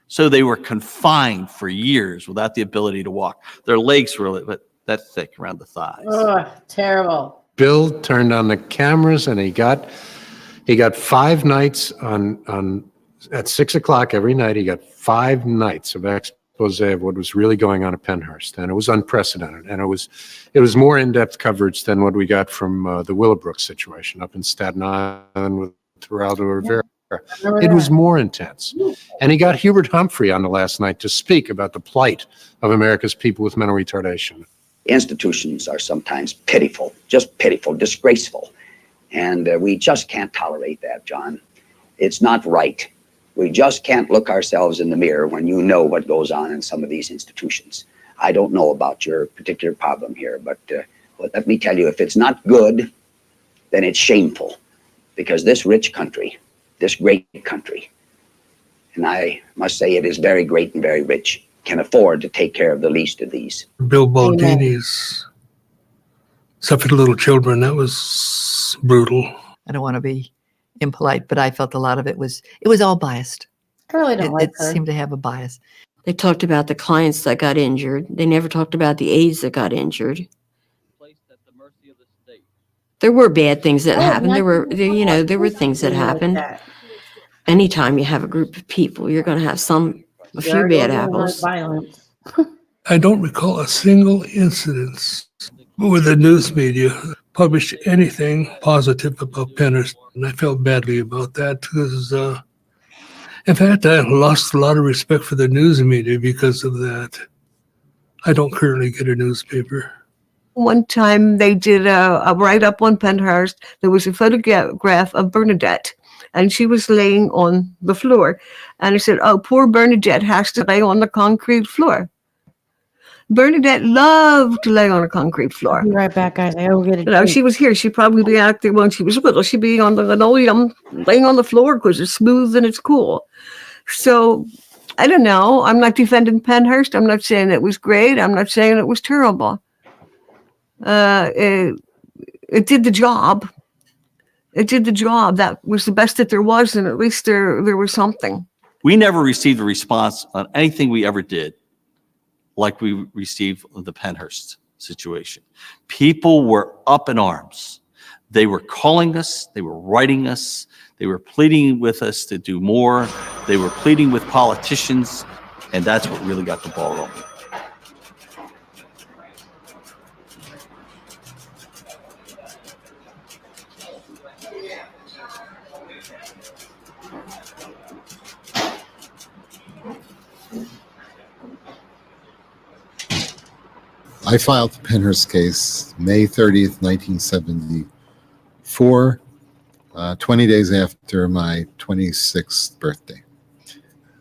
M: So they were confined for years without the ability to walk. Their legs were that thick around the thighs.
A: Ugh, terrible.
E: Bill turned on the cameras, and he got 5 nights at 6 o'clock every night. He got 5 nights of expose of what was really going on at Pennhurst, and it was unprecedented. And it was more in-depth coverage than what we got from the Willowbrook situation up in Staten Island with Geraldo Rivera. It was more intense. And he got Hubert Humphrey on the last night to speak about the plight of America's people with mental retardation.
W: Institutions are sometimes pitiful, just pitiful, disgraceful. And we just can't tolerate that, John. It's not right. We just can't look ourselves in the mirror when you know what goes on in some of these institutions. I don't know about your particular problem here, but let me tell you, if it's not good, then it's shameful. Because this rich country, this great country, and I must say it is very great and very rich, can afford to take care of the least of these.
X: Bill Baldini's suffered little children. That was brutal.
J: I don't want to be impolite, but I felt a lot of it was all biased.
A: I really don't like
J: it
A: her.
J: seemed to have a bias.
K: They talked about the clients that got injured. They never talked about the aides that got injured. There were bad things that happened. There were things that happened. Anytime you have a group of people, you're going to have a few bad apples.
X: I don't recall a single incident where the news media published anything positive about Pennhurst, and I felt badly about that because, in fact, I lost a lot of respect for the news media because of that. I don't currently get a newspaper.
H: One time they did a write-up on Pennhurst. There was a photograph of Bernadette, and she was laying on the floor. And it said, oh, poor Bernadette has to lay on the concrete floor. Bernadette loved to lay on a concrete floor.
A: I'll be right back, guys. I will get a
H: You know,
A: drink.
H: she was here. She'd probably be out there when she was little. She'd be on the linoleum laying on the floor because it's smooth and it's cool. So I don't know. I'm not defending Pennhurst. I'm not saying it was great. I'm not saying it was terrible. It did the job. It did the job. That was the best that there was, and at least there was something.
M: We never received a response on anything we ever did like we received the Pennhurst situation. People were up in arms. They were calling us, they were writing us, they were pleading with us to do more, they were pleading with politicians, and that's what really got the ball rolling.
T: I filed the Pennhurst case May 30th, 1974, 20 days after my 26th birthday.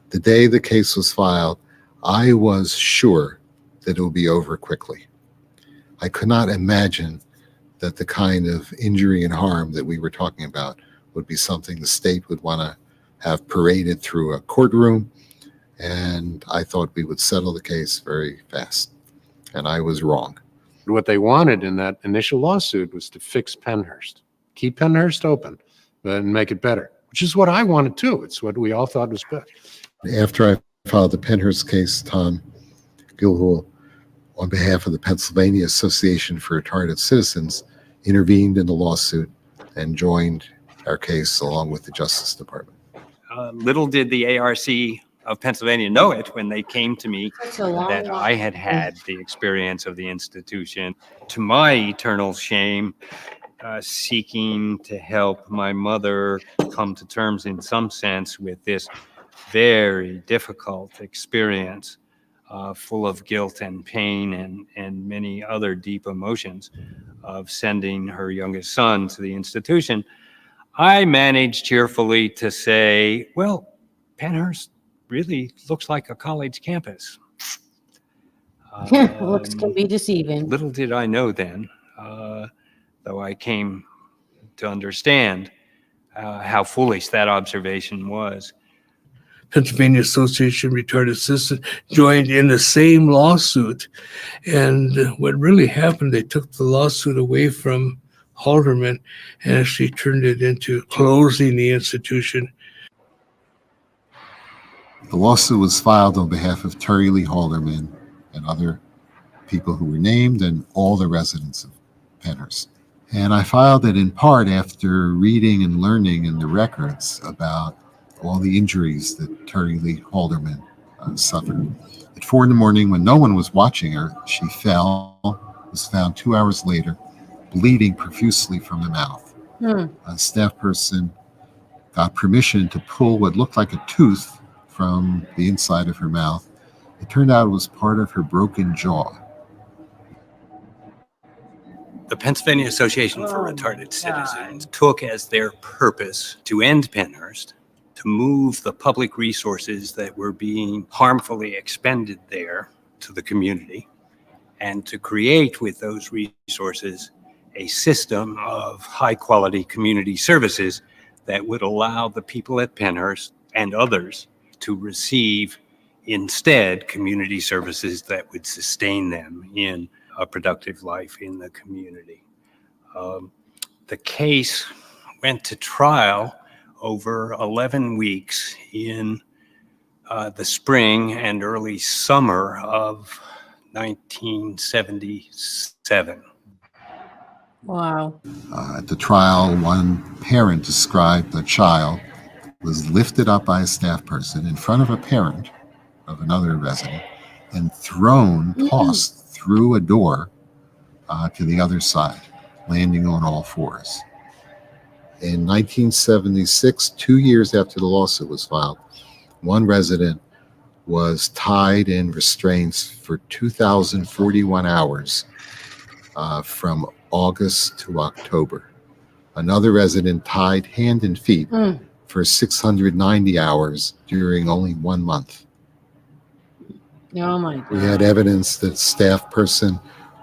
T: The day the case was filed, I was sure that it would be over quickly. I could not imagine that the kind of injury and harm that we were talking about would be something the state would want to have paraded through a courtroom, and I thought we would settle the case very fast. And I was wrong.
E: What they wanted in that initial lawsuit was to fix Pennhurst, keep Pennhurst open, and make it better, which is what I wanted too. It's what we all thought was best.
T: After I filed the Pennhurst case, Tom Gilhul, on behalf of the Pennsylvania Association for Retarded Citizens, intervened in the lawsuit and joined our case along with the Justice Department.
L: Little did the ARC of Pennsylvania know it when they came to me that I had had the experience of the institution. To my eternal shame, seeking to help my mother come to terms in some sense with this very difficult experience, full of guilt and pain and many other deep emotions of sending her youngest son to the institution, I managed cheerfully to say, well, Pennhurst really looks like a college campus.
A: Looks can be deceiving.
L: Little did I know then, though I came to understand how foolish that observation was.
X: Pennsylvania Association of Retarded Citizens joined in the same lawsuit. And what really happened, they took the lawsuit away from Halderman and actually turned it into closing the institution.
T: The lawsuit was filed on behalf of Terry Lee Halderman and other people who were named and all the residents of Pennhurst. And I filed it in part after reading and learning in the records about all the injuries that Terry Lee Halderman suffered. At 4 in the morning, when no one was watching her, she fell, was found 2 hours later, bleeding profusely from the mouth. A staff person got permission to pull what looked like a tooth from the inside of her mouth. It turned out it was part of her broken jaw.
L: The Pennsylvania Association for Retarded Citizens took as their purpose to end Pennhurst, to move the public resources that were being harmfully expended there to the community, and to create with those resources a system of high-quality community services that would allow the people at Pennhurst and others to receive instead community services that would sustain them in a productive life in the community. The case went to trial over 11 weeks in the spring and early summer of 1977.
A: Wow.
T: At the trial, one parent described the child was lifted up by a staff person in front of a parent of another resident and thrown, tossed through a door to the other side, landing on all fours. In 1976, 2 years after the lawsuit was filed, one resident was tied in restraints for 2,041 hours from August to October. Another resident tied hand and feet for 690 hours during only 1 month.
A: Oh my God.
T: We had evidence that staff person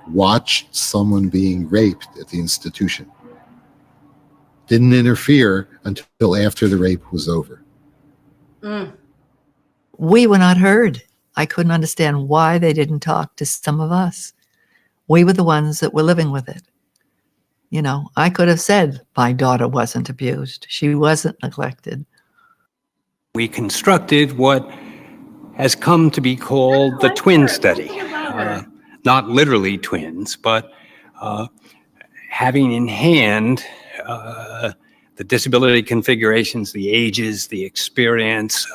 T: watched someone being raped at the institution. Didn't interfere until after the rape was over.
J: We were not heard. I couldn't understand why they didn't talk to some of us. We were the ones that were living with it. You know, I could have said my daughter wasn't abused. She wasn't neglected.
L: We constructed what has come to be called the twin study. Not literally twins, but having in hand the disability configurations, the ages, the experience,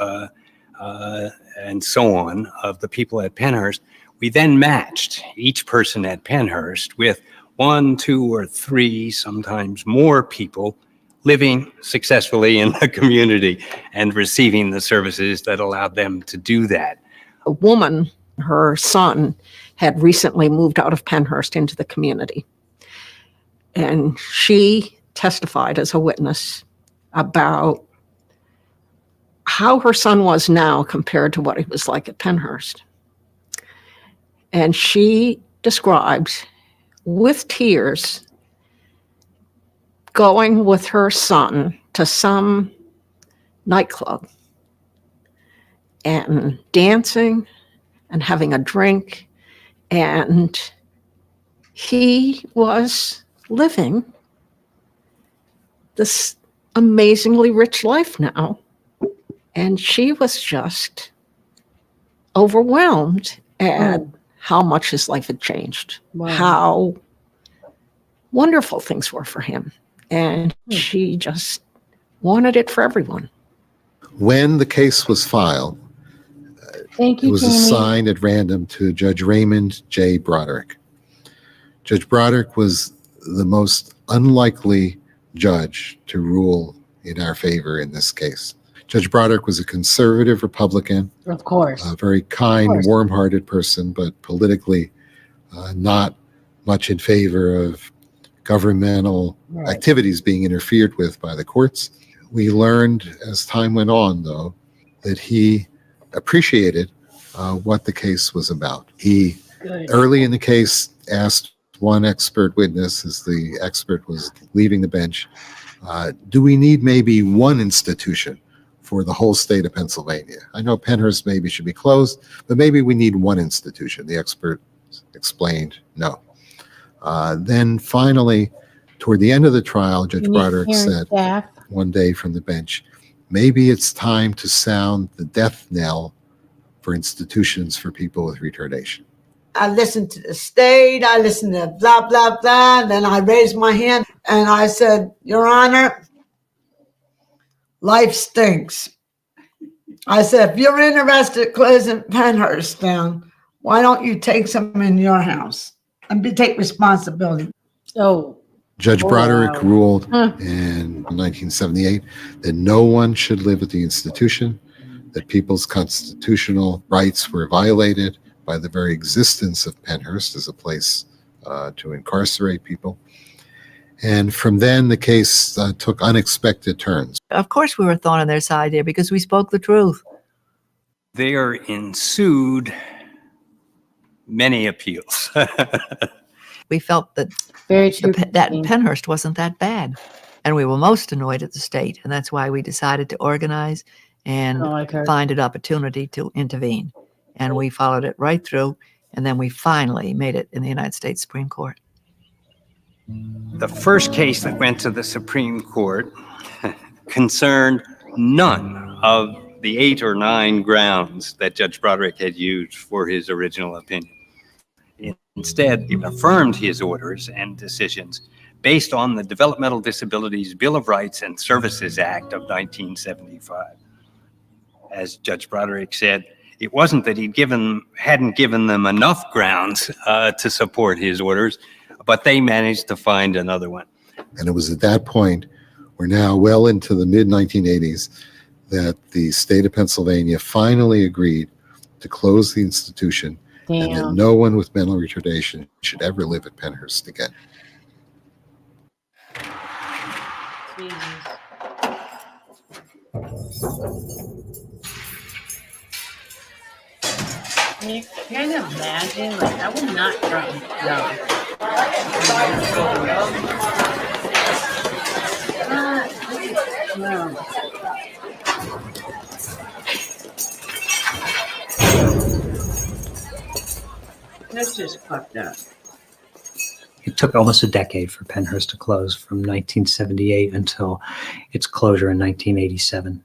L: and so on of the people at Pennhurst. We then matched each person at Pennhurst with 1, 2, or 3, sometimes more people living successfully in the community and receiving the services that allowed them to do that.
D: A woman, her son, had recently moved out of Pennhurst into the community. And she testified as a witness about how her son was now compared to what he was like at Pennhurst. And she described with tears going with her son to some nightclub and dancing and having a drink, and he was living this amazingly rich life now, and she was just overwhelmed at how much his life had changed, how wonderful things were for him, and she just wanted it for everyone.
T: When the case was filed,
A: Thank you,
T: it was
A: Tammy.
T: assigned at random to Judge Raymond J. Broderick. Judge Broderick was the most unlikely judge to rule in our favor in this case. Judge Broderick was a conservative Republican,
A: Of course.
T: a very kind, warm-hearted person, but politically not much in favor of governmental activities being interfered with by the courts. We learned as time went on, though, that he appreciated what the case was about. He, early in the case, asked one expert witness, as the expert was leaving the bench, do we need maybe one institution for the whole state of Pennsylvania? I know Pennhurst maybe should be closed, but maybe we need one institution. The expert explained no. Then finally, toward the end of the trial, Judge Broderick said one day from the bench, maybe it's time to sound the death knell for institutions for people with retardation.
G: I listened to the state, I listened to blah, blah, blah, and then I raised my hand and I said, Your Honor, life stinks. I said, if you're interested in closing Pennhurst down, why don't you take some in your house and take responsibility?
A: Oh.
T: Judge Broderick ruled in 1978 that no one should live at the institution, that people's constitutional rights were violated by the very existence of Pennhurst as a place to incarcerate people. And from then, the case took unexpected turns.
J: Of course we were thorn on their side there because we spoke the truth.
L: There ensued many appeals.
J: We felt that that Pennhurst wasn't that bad. And we were most annoyed at the state. And that's why we decided to organize and find an opportunity to intervene. And we followed it right through. And then we finally made it in the United States Supreme Court.
L: The first case that went to the Supreme Court concerned none of the 8 or 9 grounds that Judge Broderick had used for his original opinion. Instead, he affirmed his orders and decisions based on the Developmental Disabilities Bill of Rights and Services Act of 1975. As Judge Broderick said, it wasn't that he hadn't given them enough grounds to support his orders, but they managed to find another one.
T: And it was at that point, we're now well into the mid-1980s, that the state of Pennsylvania finally agreed to close the institution and that
A: Damn.
T: no one with mental retardation should ever live at Pennhurst again.
A: You can imagine, like, I would not drop no. That's just fucked up.
C: It took almost a decade for Pennhurst to close, from 1978 until its closure in 1987.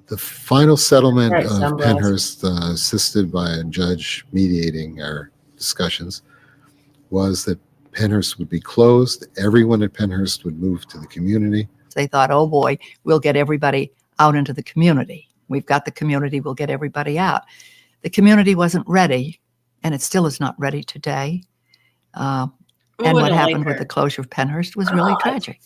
T: The final settlement
A: Right,
T: of
A: sunblast.
T: Pennhurst, assisted by a judge mediating our discussions, was that Pennhurst would be closed. Everyone at Pennhurst would move to the community.
J: They thought, oh boy, we'll get everybody out into the community. We've got the community, we'll get everybody out. The community wasn't ready, and it still is not ready today. And what happened with the closure of Pennhurst was really tragic.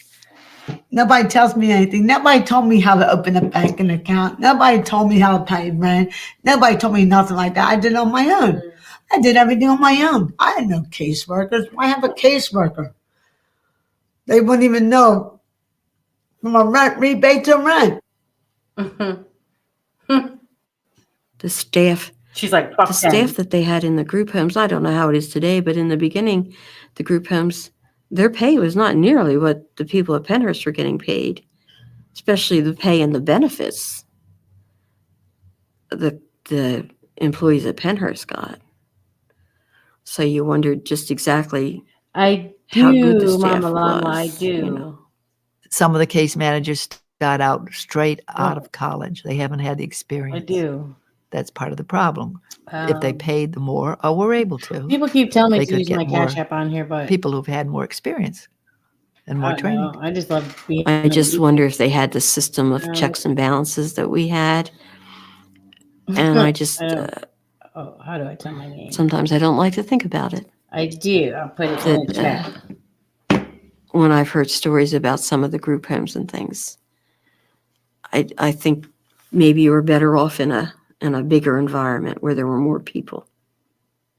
G: Nobody tells me anything. Nobody told me how to open a banking account. Nobody told me how to pay rent. Nobody told me nothing like that. I did it on my own. I did everything on my own. I had no caseworkers. Why have a caseworker? They wouldn't even know from a rent rebate to rent.
K: The staff.
A: She's like,
K: the staff that they had in the group homes, I don't know how it is today, but in the beginning, the group homes, their pay was not nearly what the people at Pennhurst were getting paid, especially the pay and the benefits the employees at Pennhurst got. So you wondered just exactly
A: I
K: how good the
A: do,
K: staff
A: Mama Llama,
K: was.
A: I do.
K: You know.
J: Some of the case managers got out straight out of college. They haven't had the experience.
A: I do.
J: That's part of the problem. If they paid them more or were able to.
A: People keep telling me
J: they
A: to
J: could
A: use my
J: get more
A: Cash App on here, but
J: people who've had more experience and more
A: I don't
J: training.
A: know. I just love being.
K: I just wonder if they had the system of checks and balances that we had. And I just,
A: oh, how do I tell my name?
K: sometimes I don't like to think about it.
A: I do. I'll put it in the chat.
K: When I've heard stories about some of the group homes and things, I think maybe you were better off in a bigger environment where there were more people.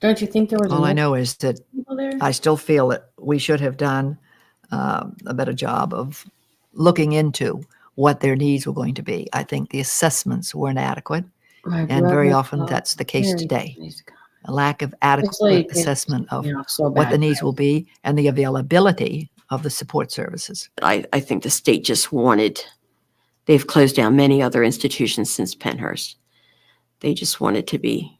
A: Don't you think there was?
J: All I know is that
A: people there?
J: I still feel that we should have done a better job of looking into what their needs were going to be. I think the assessments weren't adequate, and very often that's the case today. A lack of adequate assessment of what the needs will be and the availability of the support services.
K: I think the state just wanted, they've closed down many other institutions since Pennhurst. They just wanted to be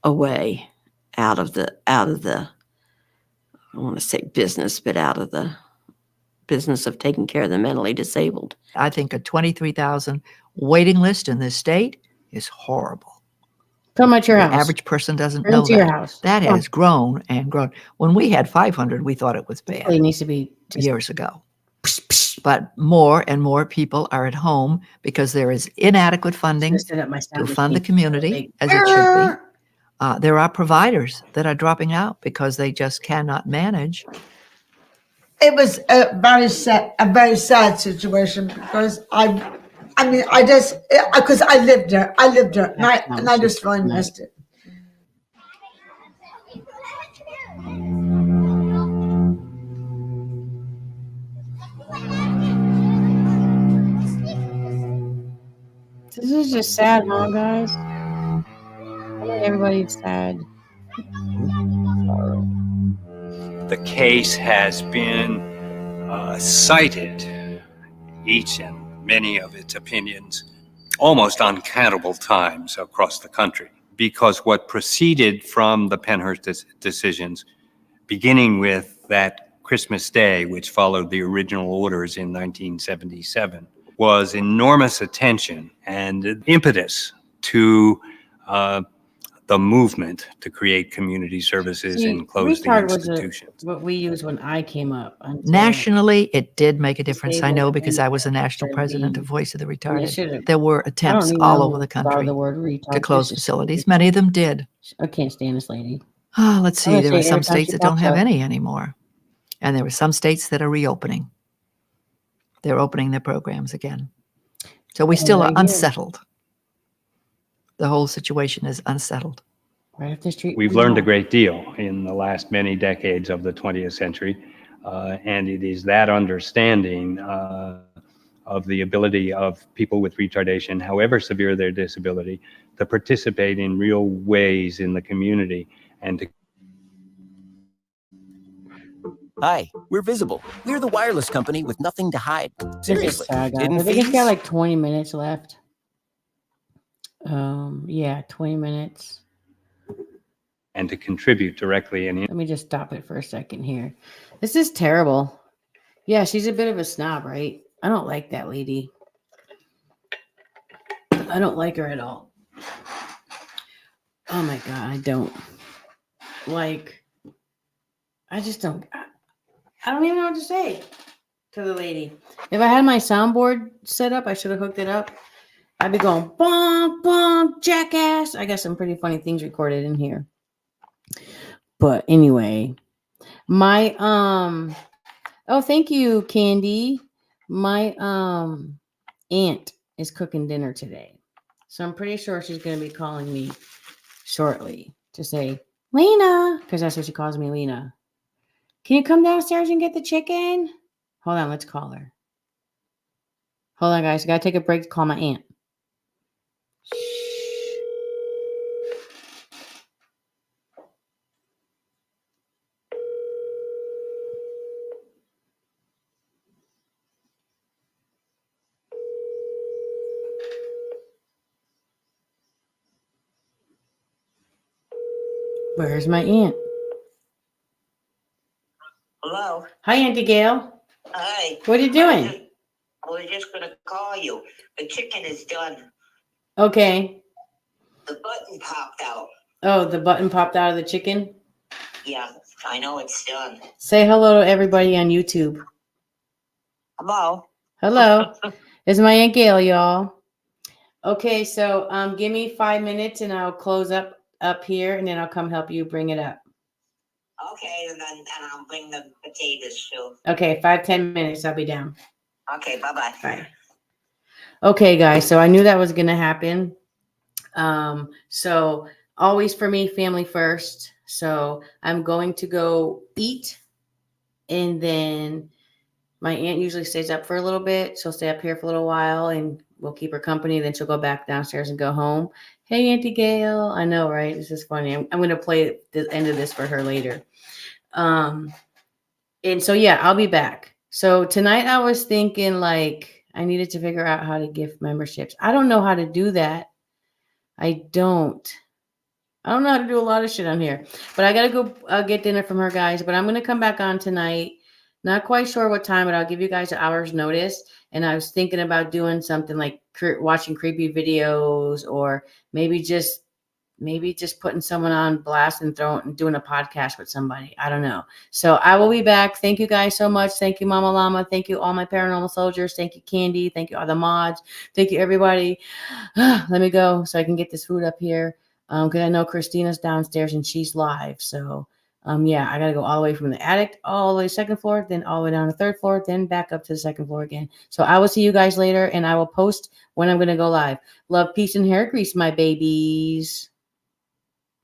K: away out of the, I don't want to say business, but out of the business of taking care of the mentally disabled.
J: I think a 23,000 waiting list in this state is horrible.
A: Come at your
J: The
A: house.
J: average person doesn't
A: Bring
J: know
A: it to your
J: that.
A: house.
J: That
A: Come on.
J: has grown and grown. When we had 500, we thought it was bad.
A: It needs to be
J: years ago. But more and more people are at home because there is inadequate funding to fund the community as it should be. There are providers that are dropping out because they just cannot manage.
G: It was a very sad situation because because I lived there, and I just really missed it.
A: This is just sad, huh, guys? I think everybody's sad.
L: The case has been cited, each and many of its opinions, almost uncountable times across the country, because what proceeded from the Pennhurst decisions, beginning with that Christmas Day, which followed the original orders in 1977, was enormous attention and impetus to the movement to create community services and close the institutions.
A: What we used when I came up.
J: Nationally, it did make a difference. I know because I was a national president of Voice of the Retarded. There were attempts all over the country to close facilities. Many of them did.
A: I can't stand this lady.
J: Oh, let's see.
A: I'm
J: There
A: gonna
J: are
A: say
J: some
A: every time
J: states
A: she
J: that don't
A: pops
J: have
A: up.
J: any anymore. And there are some states that are reopening. They're opening their programs again. So we still are unsettled. The whole situation is unsettled.
A: Right up the street.
L: We've
A: from
L: learned a
A: mall.
L: great deal in the last many decades of the 20th century, and it is that understanding of the ability of people with retardation, however severe their disability, to participate in real ways in the community and to.
B: Hi, we're Visible. We're the wireless company with nothing to hide.
A: This is
B: Seriously.
A: sad, guys.
B: Hidden
A: I think it's got
B: fees?
A: like 20 minutes left. Yeah, 20 minutes.
L: And to contribute directly. And
A: Let me just stop it for a second here. This is terrible. Yeah, she's a bit of a snob, right? I don't like that lady. I don't like her at all. Oh my God, I don't. Like, I just don't. I don't even know what to say to the lady. If I had my soundboard set up, I should have hooked it up. I'd be going, bonk, bonk, jackass. I got some pretty funny things recorded in here. But anyway, my, oh, thank you, Candy. My, aunt is cooking dinner today. So I'm pretty sure she's going to be calling me shortly to say, Lena, because that's what she calls me, Lena. Can you come downstairs and get the chicken? Hold on, let's call her. Hold on, guys. I got to take a break to call my aunt. Where's my aunt?
Q: Hello.
A: Hi, Auntie Gail.
Q: Hi.
A: What are you doing?
Q: I was just going to call you. The chicken is done.
A: Okay.
Q: The button popped out.
A: Oh, the button popped out of the chicken?
Q: Yeah, I know it's done.
A: Say hello to everybody on YouTube.
Q: Hello.
A: Hello. It's my Aunt Gail, y'all. Okay, so give me 5 minutes and I'll close up here and then I'll come help you bring it up.
Q: Okay, and I'll bring the potatoes too.
A: Okay, 5-10 minutes. I'll be down.
Q: Okay, bye-bye.
A: Bye. Okay, guys. So I knew that was going to happen. So always for me, family first. So I'm going to go eat. And then my aunt usually stays up for a little bit. She'll stay up here for a little while and we'll keep her company. Then she'll go back downstairs and go home. Hey, Auntie Gail. I know, right? This is funny. I'm going to play the end of this for her later. And so, yeah, I'll be back. So tonight I was thinking like I needed to figure out how to gift memberships. I don't know how to do that. I don't know how to do a lot of shit on here, but I got to go get dinner from her, guys. But I'm going to come back on tonight. Not quite sure what time, but I'll give you guys an hour's notice. And I was thinking about doing something like watching creepy videos or maybe just putting someone on blast and doing a podcast with somebody. I don't know. So I will be back. Thank you guys so much. Thank you, Mama Llama. Thank you, all my paranormal soldiers. Thank you, Candy. Thank you, all the mods. Thank you, everybody. Let me go so I can get this food up here. Because I know Christina's downstairs and she's live. So yeah, I got to go all the way from the attic, all the way to the second floor, then all the way down to the third floor, then back up to the second floor again. So I will see you guys later and I will post when I'm going to go live. Love, peace, and hair grease, my babies.